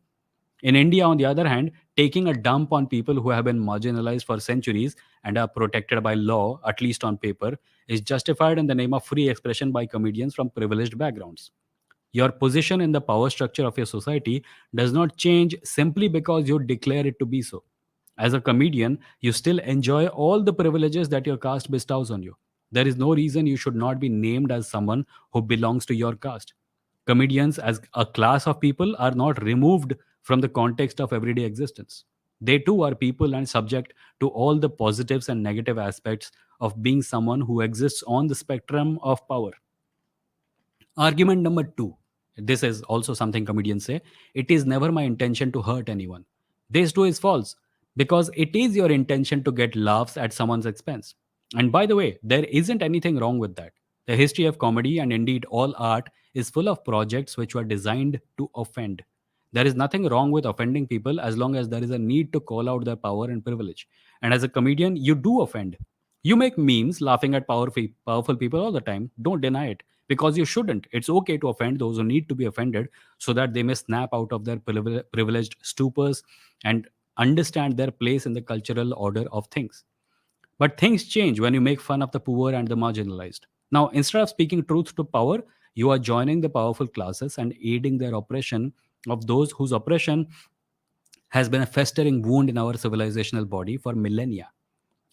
In India, on the other hand, taking a dump on people who have been marginalized for centuries and are protected by law, at least on paper, is justified in the name of free expression by comedians from privileged backgrounds. Your position in the power structure of your society does not change simply because you declare it to be so. As a comedian, you still enjoy all the privileges that your caste bestows on you. There is no reason you should not be named as someone who belongs to your caste. Comedians, as a class of people, are not removed from the context of everyday existence. They too are people and subject to all the positives and negative aspects of being someone who exists on the spectrum of power. Argument number two. This is also something comedians say. It is never my intention to hurt anyone. This too is false because it is your intention to get laughs at someone's expense. And by the way, there isn't anything wrong with that. The history of comedy and indeed all art is full of projects which were designed to offend. There is nothing wrong with offending people as long as there is a need to call out their power and privilege. And as a comedian, you do offend. You make memes laughing at powerful people all the time. Don't deny it because you shouldn't. It's okay to offend those who need to be offended so that they may snap out of their privileged stupors and understand their place in the cultural order of things. But things change when you make fun of the poor and the marginalized. Now, instead of speaking truth to power, you are joining the powerful classes and aiding their oppression of those whose oppression has been a festering wound in our civilizational body for millennia.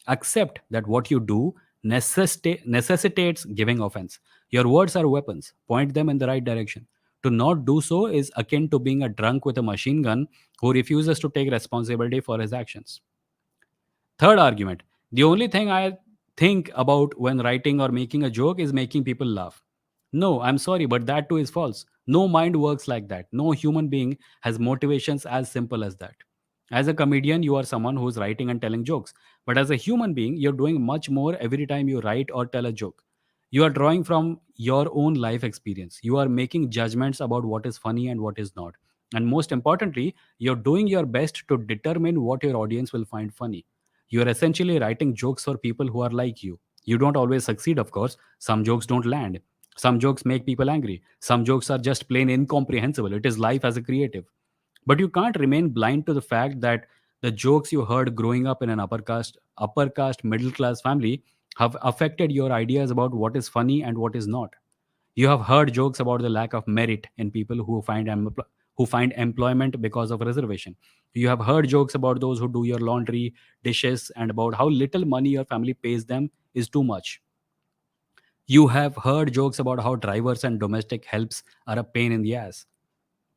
Accept that what you do necessitates giving offense. Your words are weapons, point them in the right direction. To not do so is akin to being a drunk with a machine gun who refuses to take responsibility for his actions. Third argument. The only thing I think about when writing or making a joke is making people laugh. No, I'm sorry, but that too is false. No mind works like that. No human being has motivations as simple as that. As a comedian, you are someone who's writing and telling jokes. But as a human being, you're doing much more every time you write or tell a joke. You are drawing from your own life experience. You are making judgments about what is funny and what is not. And most importantly, you're doing your best to determine what your audience will find funny. You're essentially writing jokes for people who are like you. You don't always succeed, of course. Some jokes don't land. Some jokes make people angry. Some jokes are just plain incomprehensible. It is life as a creative. But you can't remain blind to the fact that the jokes you heard growing up in an upper caste, middle class family have affected your ideas about what is funny and what is not. You have heard jokes about the lack of merit in people who find employment because of reservation. You have heard jokes about those who do your laundry, dishes, and about how little money your family pays them is too much. You have heard jokes about how drivers and domestic helps are a pain in the ass.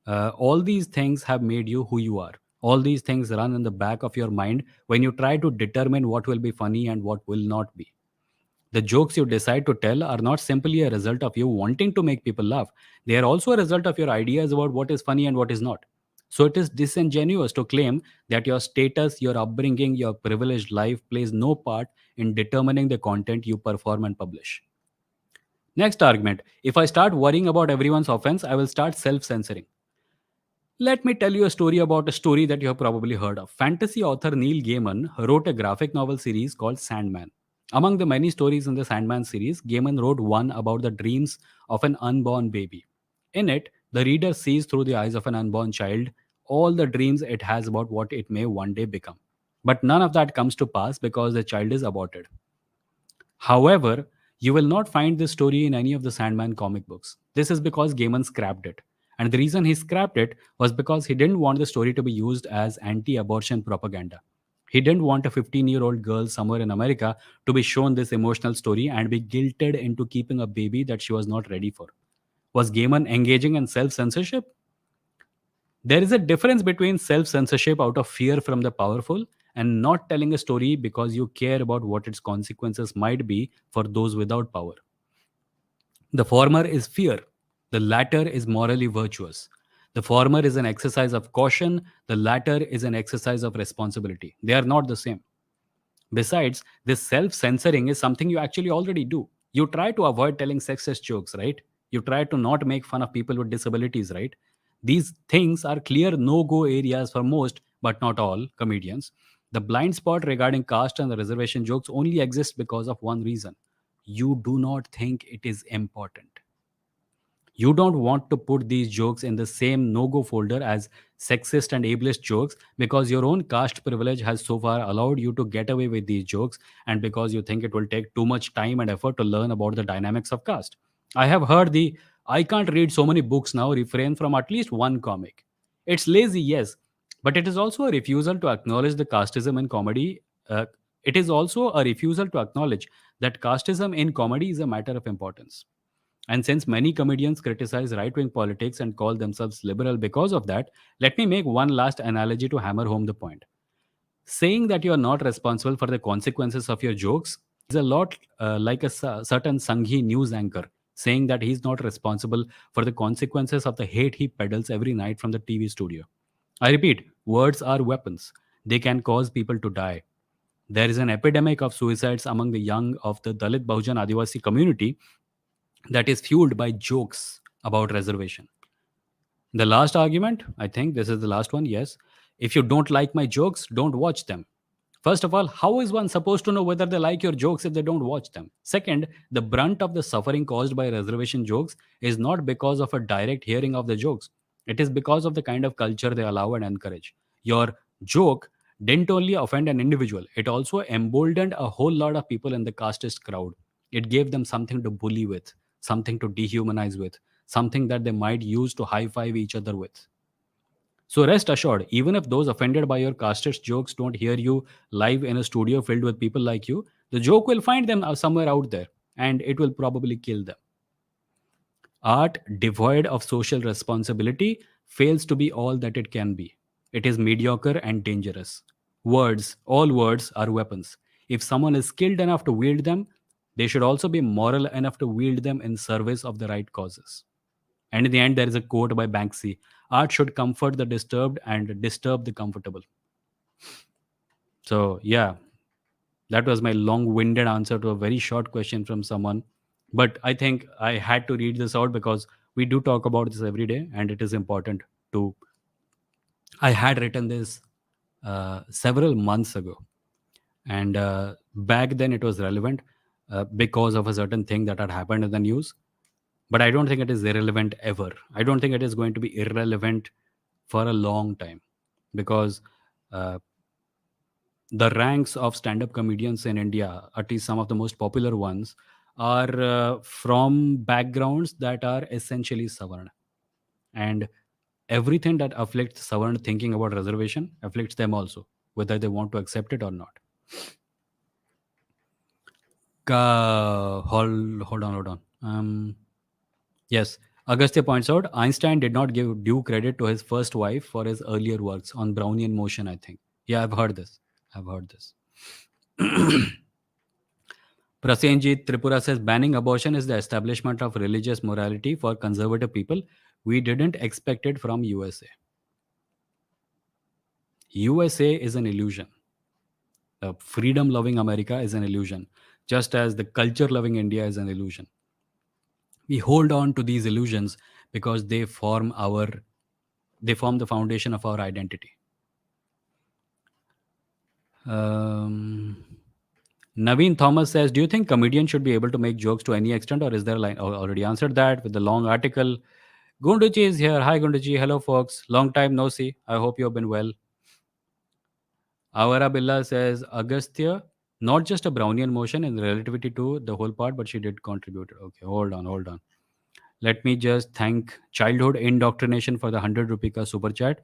All these things have made you who you are. All these things run in the back of your mind when you try to determine what will be funny and what will not be. The jokes you decide to tell are not simply a result of you wanting to make people laugh, they are also a result of your ideas about what is funny and what is not. So it is disingenuous to claim that your status, your upbringing, your privileged life plays no part in determining the content you perform and publish. Next argument. If I start worrying about everyone's offense, I will start self censoring. Let me tell you a story about a story that you have probably heard of. Fantasy author Neil Gaiman wrote a graphic novel series called Sandman. Among the many stories in the Sandman series, Gaiman wrote one about the dreams of an unborn baby. In it, the reader sees through the eyes of an unborn child all the dreams it has about what it may one day become. But none of that comes to pass because the child is aborted. However, you will not find this story in any of the Sandman comic books. This is because Gaiman scrapped it. And the reason he scrapped it was because he didn't want the story to be used as anti abortion propaganda. He didn't want a 15-year-old girl somewhere in America to be shown this emotional story and be guilted into keeping a baby that she was not ready for. Was Gaiman engaging in self censorship? There is a difference between self censorship out of fear from the powerful and not telling a story because you care about what its consequences might be for those without power. The former is fear, the latter is morally virtuous. The former is an exercise of caution, the latter is an exercise of responsibility. They are not the same. Besides, this self censoring is something you actually already do. You try to avoid telling sexist jokes, right? You try to not make fun of people with disabilities, right? These things are clear no go areas for most, but not all, comedians. The blind spot regarding caste and the reservation jokes only exists because of one reason. you do not think it is important. You don't want to put these jokes in the same no go folder as sexist and ableist jokes because your own caste privilege has so far allowed you to get away with these jokes, and because you think it will take too much time and effort to learn about the dynamics of caste. I have heard the "I can't read so many books now" refrain from at least one comic. It's lazy, yes, but it is also a refusal to acknowledge the casteism in comedy. It is also a refusal to acknowledge that casteism in comedy is a matter of importance. And since many comedians criticize right wing politics and call themselves liberal because of that, let me make one last analogy to hammer home the point. Saying that you are not responsible for the consequences of your jokes is a lot like a certain Sanghi news anchor saying that he's not responsible for the consequences of the hate he peddles every night from the TV studio. I repeat, words are weapons. They can cause people to die. There is an epidemic of suicides among the young of the Dalit Bahujan Adivasi community that is fueled by jokes about reservation. The last argument, I think this is the last one. Yes. If you don't like my jokes, don't watch them. First of all, how is one supposed to know whether they like your jokes if they don't watch them? Second, the brunt of the suffering caused by reservation jokes is not because of a direct hearing of the jokes. It is because of the kind of culture they allow and encourage. Your joke didn't only offend an individual, it also emboldened a whole lot of people in the casteist crowd. It gave them something to bully with, something to dehumanize with, something that they might use to high five each other with. So rest assured, even if those offended by your casteist jokes don't hear you live in a studio filled with people like you, the joke will find them somewhere out there and it will probably kill them. Art devoid of social responsibility fails to be all that it can be. It is mediocre and dangerous. Words, all words are weapons. If someone is skilled enough to wield them, they should also be moral enough to wield them in service of the right causes. And in the end, there is a quote by Banksy: art should comfort the disturbed and disturb the comfortable. So, yeah, that was my long winded answer to a very short question from someone. But I think I had to read this out because we do talk about this every day and it is important to. I had written this several months ago. And back then it was relevant because of a certain thing that had happened in the news. But I don't think it is irrelevant ever. I don't think it is going to be irrelevant for a long time because uh, the ranks of stand-up comedians in India, at least some of the most popular ones, are from backgrounds that are essentially Savarna. And everything that afflicts Savarna thinking about reservation afflicts them also, whether they want to accept it or not. Hold on. Yes, Agastya points out Einstein did not give due credit to his first wife for his earlier works on Brownian motion, I think. Yeah, I've heard this. I've heard this. Prasenjit Tripura says banning abortion is the establishment of religious morality for conservative people. We didn't expect it from USA. USA is an illusion. The freedom loving America is an illusion, just as the culture loving India is an illusion. We hold on to these illusions because they form the foundation of our identity. Um, Naveen Thomas says, "Do you think comedians should be able to make jokes to any extent, or is there a line?" Oh, already answered that with the long article. Gunduchi is here. Hi, Gunduchi. Hello, folks. Long time no see. I hope you have been well. Avara Billa says, Agastya, not just a Brownian motion in relativity to the whole part, but she did contribute. Okay, hold on. Let me just thank Childhood Indoctrination for the 100 rupee ka super chat.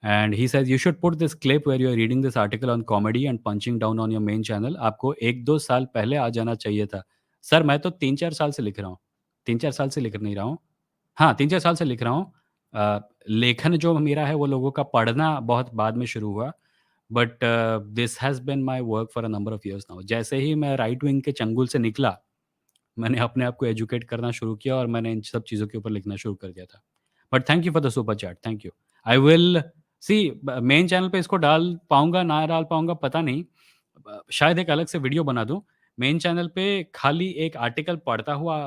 And he says, you should put this clip where you are reading this article on comedy and punching down on your main channel. आपको 1-2 साल पहले आ जाना चाहिए था. Sir मैं तो 3-4 साल से लिख रहा हूँ. 3-4 साल से लिख नहीं रहा हूँ. हाँ, 3-4 साल से लिख रहा हूँ. लेखन जो मेरा है वो लोगों का पढ़ना बहुत बाद में शुरू हुआ. But this has been my work for a number of years now. जैसे ही मैं राइट विंग के चंगुल से निकला, मैंने अपने आप को एजुकेट करना शुरू किया और मैंने इन सब चीज़ों के ऊपर लिखना शुरू कर दिया था. But thank you for the super chat. Thank you. I will see main channel पे इसको डाल पाऊँगा, ना डाल पाऊँगा पता नहीं. शायद एक अलग से वीडियो बना दूँ. मेन चैनल पे खाली एक आर्टिकल पढ़ता हुआ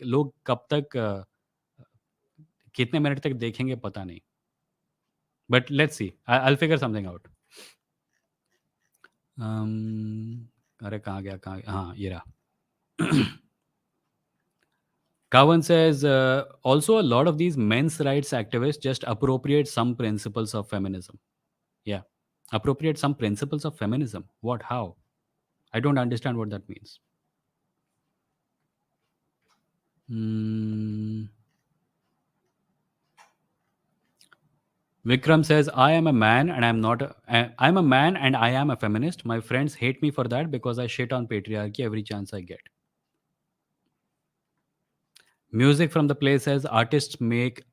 लोग कब तक कितने मिनट तक देखेंगे पता नहीं. But let's see. I will figure something out. अरे कहाँ गया? हाँ, ये रहा. Kavan says also a lot of these men's rights activists just appropriate some principles of feminism. Yeah. Appropriate some principles of feminism. What? How? I don't understand what that means. Hmm. Vikram says, I am a man and I'm not I'm a man and I am a feminist. My friends hate me for that because I shit on patriarchy every chance I get. Music from the play says artists made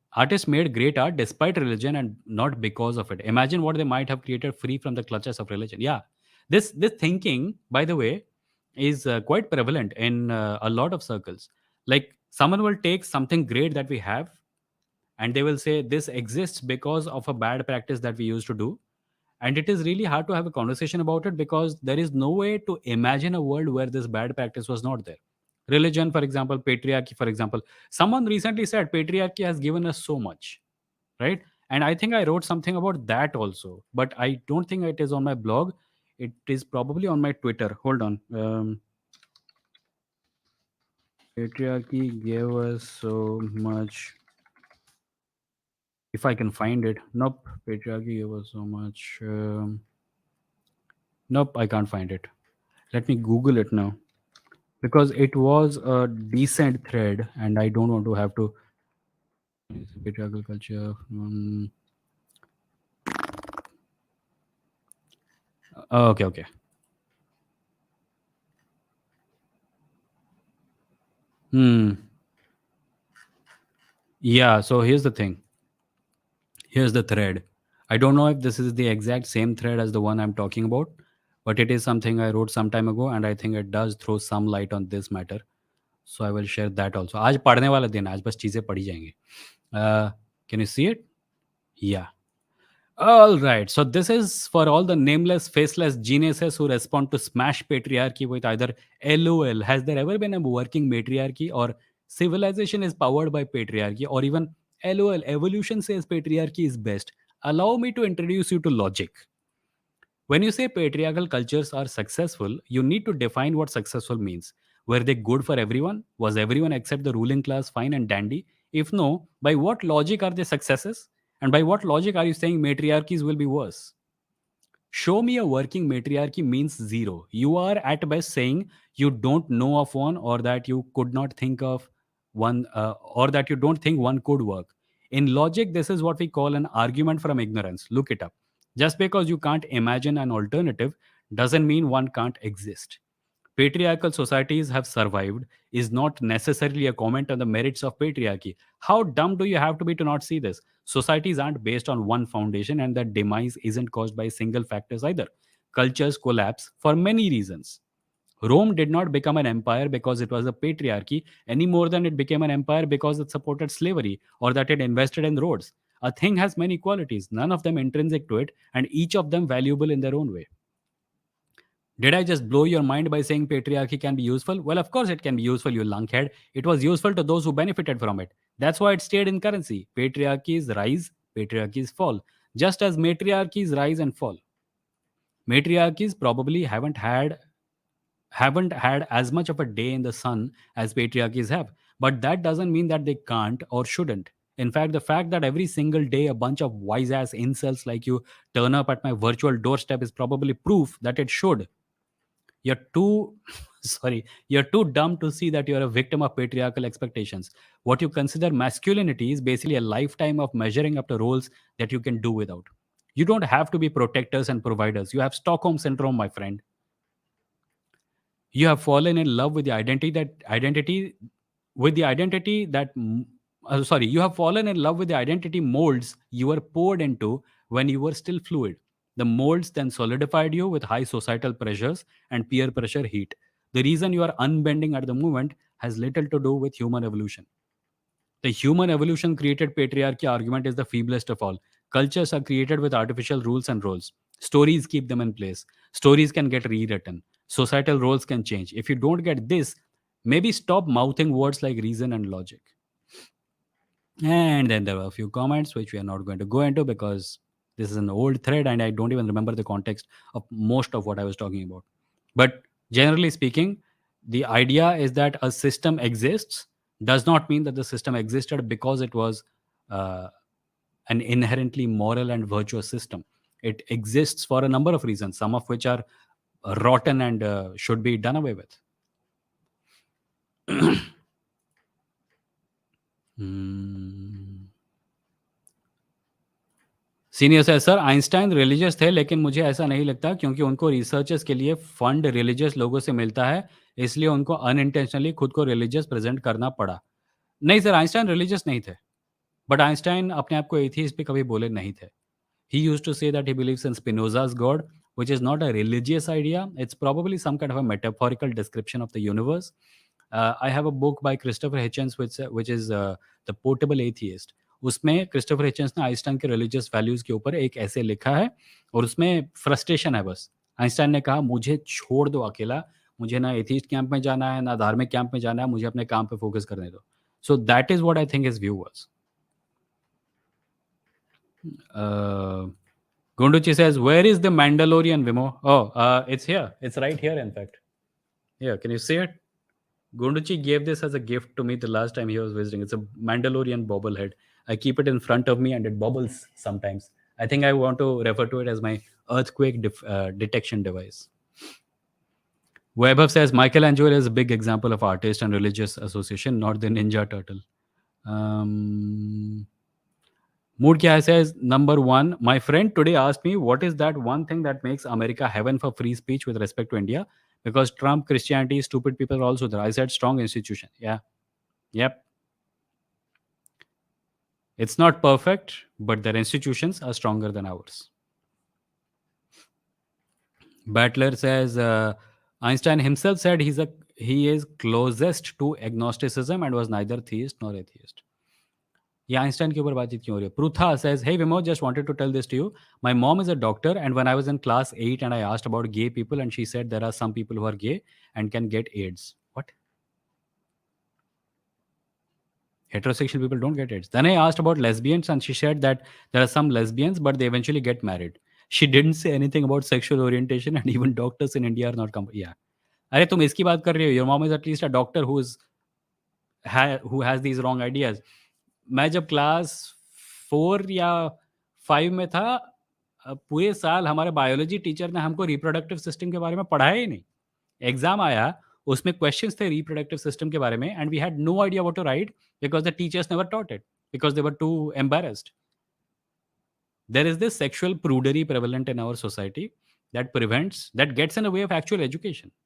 great art despite religion and not because of it. Imagine what they might have created free from the clutches of religion. Yeah, this thinking, by the way, is quite prevalent in a lot of circles. Like someone will take something great that we have, and they will say this exists because of a bad practice that we used to do, and it is really hard to have a conversation about it because there is no way to imagine a world where this bad practice was not there. Religion, for example, patriarchy, for example, someone recently said patriarchy has given us so much, right? And I think I wrote something about that also, but I don't think it is on my blog. It is probably on my Twitter. Hold on. Patriarchy gave us so much. If I can find it. Nope, patriarchy gave us so much. Nope, I can't find it. Let me Google it now because it was a decent thread, and I don't want to have to patriarchal culture. Okay, okay. Hmm. Yeah. So here's the thing. Here's the thread. I don't know if this is the exact same thread as the one I'm talking about, but it is something I wrote some time ago, and I think it does throw some light on this matter. So I will share that also. आज पढ़ने वाला दिन है, आज बस चीजें पढ़ी जाएंगी. Can you see it? Yeah. All right. So this is for all the nameless, faceless geniuses who respond to smash patriarchy with either LOL. Has there ever been a working matriarchy, or civilization is powered by patriarchy, or even LOL, evolution says patriarchy is best? Allow me to introduce you to logic. When you say patriarchal cultures are successful, you need to define what successful means. Were they good for everyone? Was everyone except the ruling class fine and dandy? If no, by what logic are they successes? And by what logic are you saying matriarchies will be worse? Show me a working matriarchy means zero. You are at best saying you don't know of one, or that you could not think of one, or that you don't think one could work. In logic, this is what we call an argument from ignorance. Look it up. Just because you can't imagine an alternative doesn't mean one can't exist. Patriarchal societies have survived is not necessarily a comment on the merits of patriarchy. How dumb do you have to be to not see this? Societies aren't based on one foundation, and that demise isn't caused by single factors either. Cultures collapse for many reasons. Rome did not become an empire because it was a patriarchy any more than it became an empire because it supported slavery or that it invested in roads. A thing has many qualities, none of them intrinsic to it, and each of them valuable in their own way. Did I just blow your mind by saying patriarchy can be useful? Well, of course it can be useful, you lunkhead. It was useful to those who benefited from it. That's why it stayed in currency. Patriarchies rise, patriarchies fall. Just as matriarchies rise and fall. Matriarchies probably haven't had as much of a day in the sun as patriarchies have. But that doesn't mean that they can't or shouldn't. In fact, the fact that every single day a bunch of wise ass incels like you turn up at my virtual doorstep is probably proof that it should. You're too sorry, you're too dumb to see that you're a victim of patriarchal expectations. What you consider masculinity is basically a lifetime of measuring up to roles that you can do without. You don't have to be protectors and providers. You have Stockholm syndrome, my friend. You have fallen in love with the identity with the identity that sorry, you have fallen in love with the identity molds you were poured into when you were still fluid. The molds then solidified you with high societal pressures and peer pressure heat. The reason you are unbending at the moment has little to do with human evolution. The human evolution created patriarchy argument is the feeblest of all. Cultures are created with artificial rules and roles. Stories keep them in place. Stories can get rewritten. Societal roles can change. If you don't get this, maybe stop mouthing words like reason and logic. And then there were a few comments which we are not going to go into because this is an old thread and I don't even remember the context of most of what I was talking about. But generally speaking, the idea is that a system exists does not mean that the system existed because it was uh, an inherently moral and virtuous system. It exists for a number of reasons, some of which are rotten and should be done away with. Hmm. Senior से sir Einstein religious थे लेकिन मुझे ऐसा नहीं लगता क्योंकि उनको researchers के लिए फंड रिलीजियस लोगों से मिलता है इसलिए उनको अनइंटेंशनली खुद को रिलीजियस प्रेजेंट करना पड़ा नहीं सर आइंस्टाइन रिलीजियस नहीं थे बट आइंस्टाइन अपने आप को एथियस्ट भी कभी बोले नहीं थे he used to say that he believes in Spinoza's God, which is not a religious idea. It's probably some kind of a metaphorical description of the universe. I have a book by Christopher Hitchens, which is The Portable Atheist. उसमें Christopher हिचन्स ने Einstein के religious values के ऊपर एक ऐसे लिखा है और उसमें फ्रस्ट्रेशन है बस आइंस्टाइन ने कहा मुझे छोड़ दो अकेला मुझे ना एथिस्ट कैंप में जाना है ना धार्मिक कैंप में जाना है मुझे अपने काम पे फोकस करने दो so that is what I think his view was Gunduchi says, where is the Mandalorian, Vimo? Oh, it's here. It's right here, in fact. Here, can you see it? Gunduchi gave this as a gift to me the last time he was visiting. It's a Mandalorian bobblehead. I keep it in front of me and it bobbles sometimes. I think I want to refer to it as my earthquake detection device. Vaibhav says, Michelangelo is a big example of artist and religious association, not the Ninja Turtle. Mood kya hai says, number one, my friend today asked me, what is that one thing that makes America heaven for free speech with respect to India? Because Trump, Christianity, stupid people are also there. I said strong institution. Yeah. Yep. It's not perfect, but their institutions are stronger than ours. Battler says, Einstein himself said he is closest to agnosticism and was neither theist nor atheist. ये Einstein के ऊपर बातचीत क्यों हो रही है Pritha says hey Vimo just wanted to tell this to you my mom is a doctor and when I was in class 8 and I asked about gay people and she said there are some people who are gay and can get AIDS what heterosexual people don't get AIDS then I asked about lesbians and she said that there are some lesbians but they eventually get married she didn't say anything about sexual orientation and even doctors in India are not yeah अरे तुम इसकी बात कर रहे हो your mom is at least a doctor who has these wrong ideas मैं जब class 4 या 5 में था पूरे साल हमारे बायोलॉजी टीचर ने हमको रिप्रोडक्टिव सिस्टम के बारे में पढ़ाया ही नहीं एग्जाम आया उसमें क्वेश्चंस थे रिप्रोडक्टिव सिस्टम के बारे में and we had no idea what to write because the teachers never taught it because they were too embarrassed there is this sexual prudery prevalent in our society that gets in the way of actual education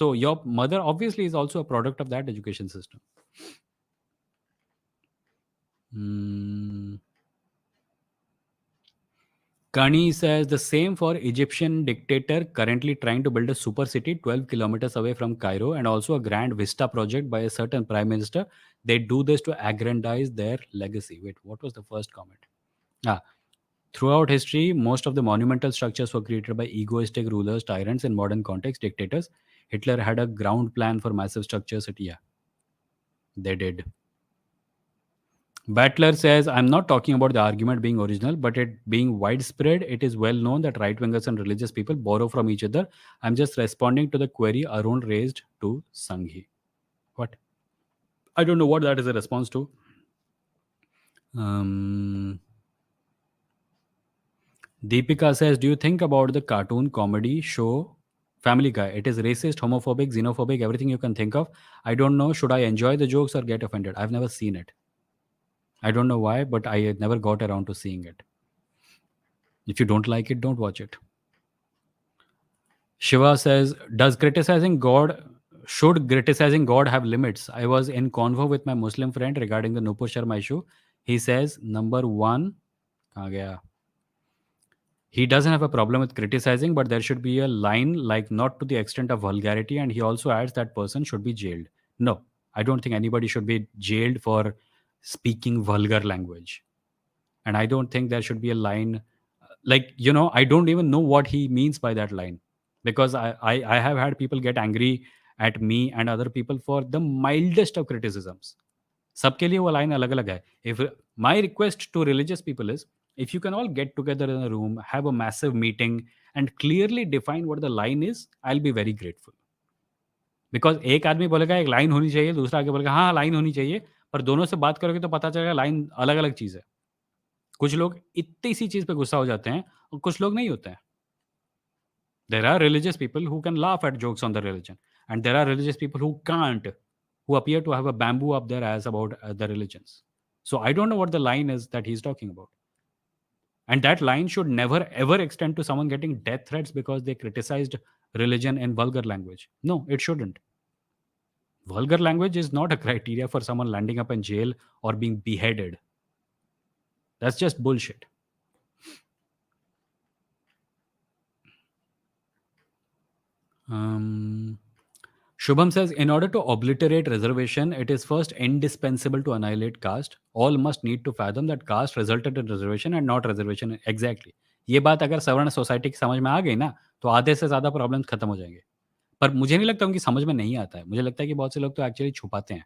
so your mother obviously is also a product of that education system. Kani says the same for Egyptian dictator currently trying to build a super city 12 kilometers away from Cairo and also a grand vista project by a certain prime minister. They do this to aggrandize their legacy. Wait, what was the first comment? Throughout history, most of the monumental structures were created by egoistic rulers, tyrants in modern context, dictators. Hitler had a ground plan for massive structures. Yeah, they did. Battler says, I'm not talking about the argument being original, but it being widespread. It is well known that right wingers and religious people borrow from each other. I'm just responding to the query Arun raised to Sanghi. What? I don't know what that is a response to. Deepika says, do you think about the cartoon comedy show Family Guy? It is racist, homophobic, xenophobic, everything you can think of. I don't know. Should I enjoy the jokes or get offended? I've never seen it. I don't know why, but I never got around to seeing it. If you don't like it, don't watch it. Shiva says, should criticizing God have limits? I was in convo with my Muslim friend regarding the Nupur Sharma issue. He says, number one, he doesn't have a problem with criticizing, but there should be a line like not to the extent of vulgarity. And he also adds that person should be jailed. No, I don't think anybody should be jailed for speaking vulgar language. And I don't think there should be a line I don't even know what he means by that line because I have had people get angry at me and other people for the mildest of criticisms. सबके लिए वो line अलग अलग है. If my request to religious people is, if you can all get together in a room, have a massive meeting and clearly define what the line is, I'll be very grateful. Because एक आदमी बोलेगा एक line होनी चाहिए, दूसरा आके बोलेगा हाँ, लाइन होनी चाहिए, पर दोनों से बात करोगे तो पता चलेगा लाइन अलग-अलग चीज़ है। कुछ लोग इतनी सी चीज़ पे गुस्सा हो जाते हैं और कुछ लोग नहीं होते हैं। There are religious people who can laugh at jokes on the religion, and there are religious people who can't, who appear to have a bamboo up their ass about the religions. So I don't know what the line is that he's talking about. And that line should never ever extend to someone getting death threats because they criticized religion in vulgar language. No, it shouldn't. Vulgar language is not a criteria for someone landing up in jail or being beheaded. That's just bullshit. Um, Shubham says, in order to obliterate reservation, it is first indispensable to annihilate caste. All must need to fathom that caste resulted in reservation and not reservation exactly. ये बात अगर सवर्ण society की समझ में आ गई ना, तो आधे से ज़्यादा प्रॉब्लम्स खत्म हो जाएंगे. पर मुझे नहीं लगता उनकी समझ में नहीं आता है. मुझे लगता है कि बहुत से लोग तो एक्चुअली छुपाते हैं.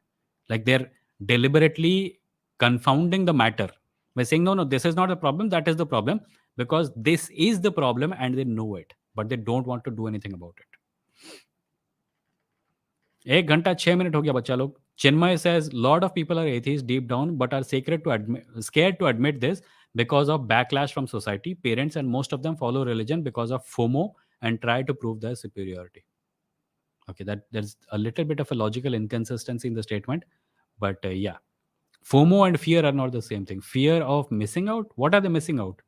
Like they are deliberately confounding the matter by saying no, no, this is not the problem, that is the problem, because this is the problem and they know it, but they don't want to do anything about it. 1 घंटा 6 minute हो गया बच्चा लोग. Chinmay says, lot of people are atheists deep down, but are scared to admit this because of backlash from society. Parents and most of them follow religion because of FOMO and try to prove their superiority. Okay, that there's a little bit of a logical inconsistency in the statement, but yeah, FOMO and fear are not the same thing. Fear of missing out. What are they missing out?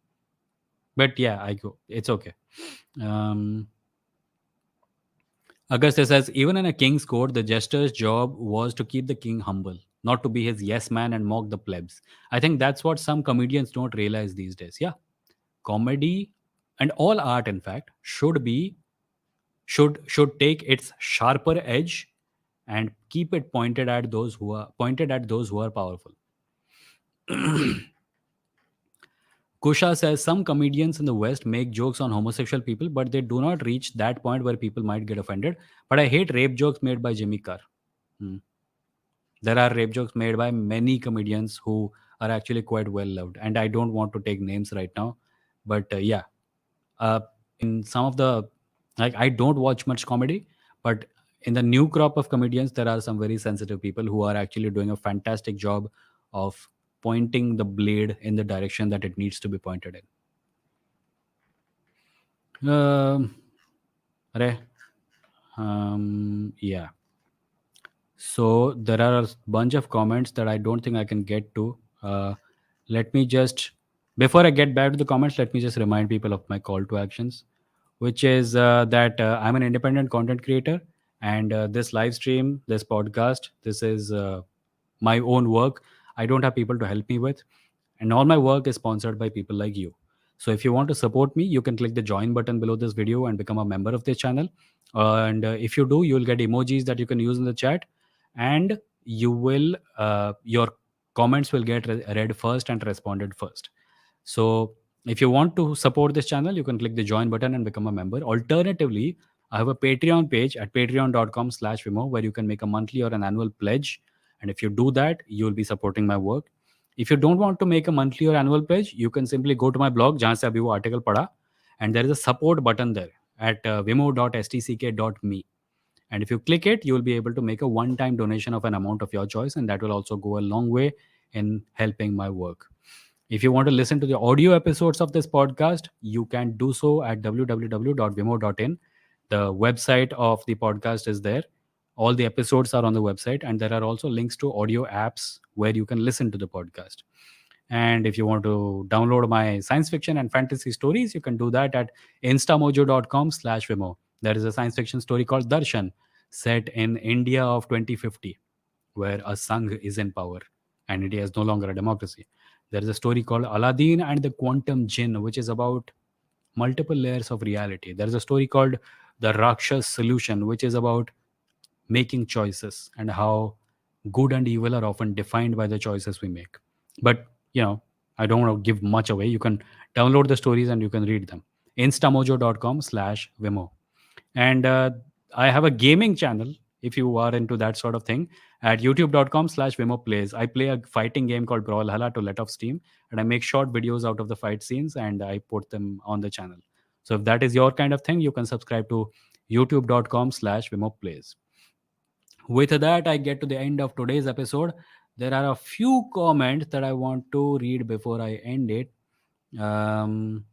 But yeah, I go. It's okay. Um, Augustus says, even in a king's court, the jester's job was to keep the king humble, not to be his yes man and mock the plebs. I think that's what some comedians don't realize these days. Yeah, comedy and all art, in fact, should take its sharper edge and keep it pointed at those who are powerful. Kusha says some comedians in the West make jokes on homosexual people, but they do not reach that point where people might get offended. But I hate rape jokes made by Jimmy Carr. Hmm. There are rape jokes made by many comedians who are actually quite well loved, and I don't want to take names right now, but yeah, uh, in some of the, like, I don't watch much comedy, but in the new crop of comedians, there are some very sensitive people who are actually doing a fantastic job of pointing the blade in the direction that it needs to be pointed in. Are, yeah. So there are a bunch of comments that I don't think I can get to. Let me just, before I get back to the comments, let me just remind people of my call to actions, which is that I'm an independent content creator, and this live stream, this podcast, this is my own work. I don't have people to help me with, and all my work is sponsored by people like you. So if you want to support me, you can click the join button below this video and become a member of this channel. And if you do, you'll get emojis that you can use in the chat, and your comments will get read first and responded first. So if you want to support this channel, you can click the join button and become a member. Alternatively, I have a Patreon page at patreon.com/vimo where you can make a monthly or an annual pledge. And if you do that, you'll be supporting my work. If you don't want to make a monthly or annual pledge, you can simply go to my blog, जहाँ से अभी वो article पढ़ा, and there is a support button there at vimo.stck.me. And if you click it, you will be able to make a one-time donation of an amount of your choice, and that will also go a long way in helping my work. If you want to listen to the audio episodes of this podcast, you can do so at www.vimo.in. The website of the podcast is there. All the episodes are on the website, and there are also links to audio apps where you can listen to the podcast. And if you want to download my science fiction and fantasy stories, you can do that at instamojo.com/vimo. There is a science fiction story called Darshan, set in India of 2050, where a Sangh is in power and India is no longer a democracy. There is a story called Aladdin and the Quantum Jinn, which is about multiple layers of reality. There is a story called The Rakshas Solution, which is about making choices and how good and evil are often defined by the choices we make. But, I don't want to give much away. You can download the stories and you can read them. instamojo.com/vimo. And I have a gaming channel, if you are into that sort of thing, at youtube.com/vimo plays. I play a fighting game called Brawlhalla to let off steam, and I make short videos out of the fight scenes and I put them on the channel. So if that is your kind of thing, you can subscribe to youtube.com/vimo plays. With that, I get to the end of today's episode. There are a few comments that I want to read before I end it. Um,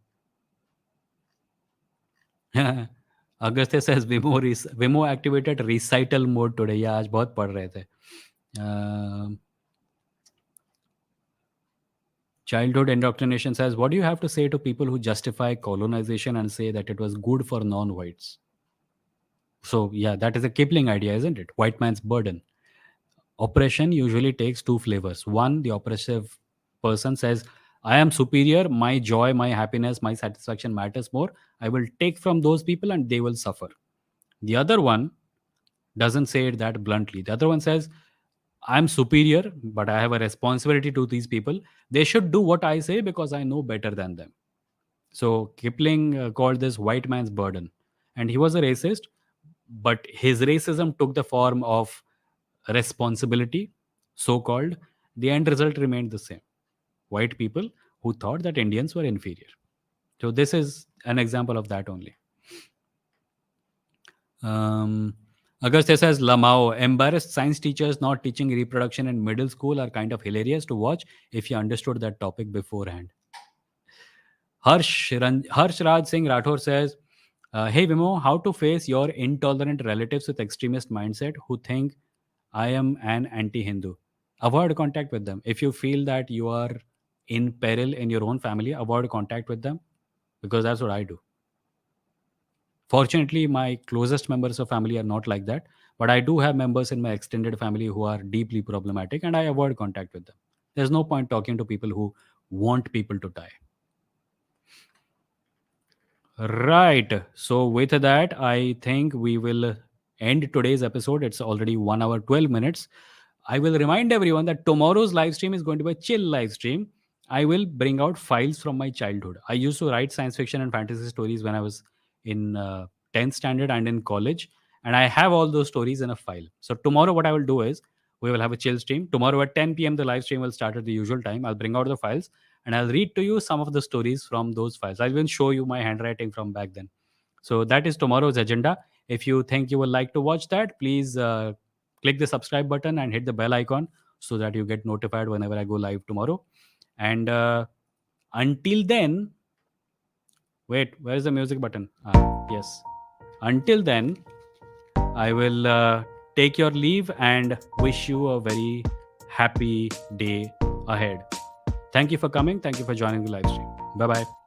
Agastya says Vimo activated recital mode today. Yeah, आज बहुत पढ़ रहे थे. Um, Childhood indoctrination says, what do you have to say to people who justify colonization and say that it was good for non-whites? So yeah, that is a Kipling idea, isn't it? White man's burden. Oppression usually takes two flavors. One, the oppressive person says, I am superior, my joy, my happiness, my satisfaction matters more. I will take from those people and they will suffer. The other one doesn't say it that bluntly. The other one says, I'm superior, but I have a responsibility to these people. They should do what I say because I know better than them. So Kipling called this white man's burden. And he was a racist, but his racism took the form of responsibility, so called. The end result remained the same: white people who thought that Indians were inferior. So, this is an example of that only. Um, Agastya says Lamao, embarrassed science teachers not teaching reproduction in middle school are kind of hilarious to watch if you understood that topic beforehand. Harsh Raj Singh Rathore says, hey Vimo, how to face your intolerant relatives with extremist mindset who think I am an anti-Hindu? Avoid contact with them. If you feel that you are in peril in your own family, avoid contact with them, because that's what I do. Fortunately, my closest members of family are not like that, but I do have members in my extended family who are deeply problematic, and I avoid contact with them. There's no point talking to people who want people to die. Right. So, with that, I think we will end today's episode. It's already 1 hour, 12 minutes. I will remind everyone that tomorrow's live stream is going to be a chill live stream. I will bring out files from my childhood. I used to write science fiction and fantasy stories when I was in 10th standard and in college. And I have all those stories in a file. So, tomorrow, what I will do is we will have a chill stream. Tomorrow at 10 p.m., the live stream will start at the usual time. I'll bring out the files and I'll read to you some of the stories from those files. I'll even show you my handwriting from back then. So that is tomorrow's agenda. If you think you would like to watch that, please click the subscribe button and hit the bell icon so that you get notified whenever I go live tomorrow. And until then, wait, where is the music button? Yes. Until then, I will take your leave and wish you a very happy day ahead. Thank you for coming. Thank you for joining the live stream. Bye bye.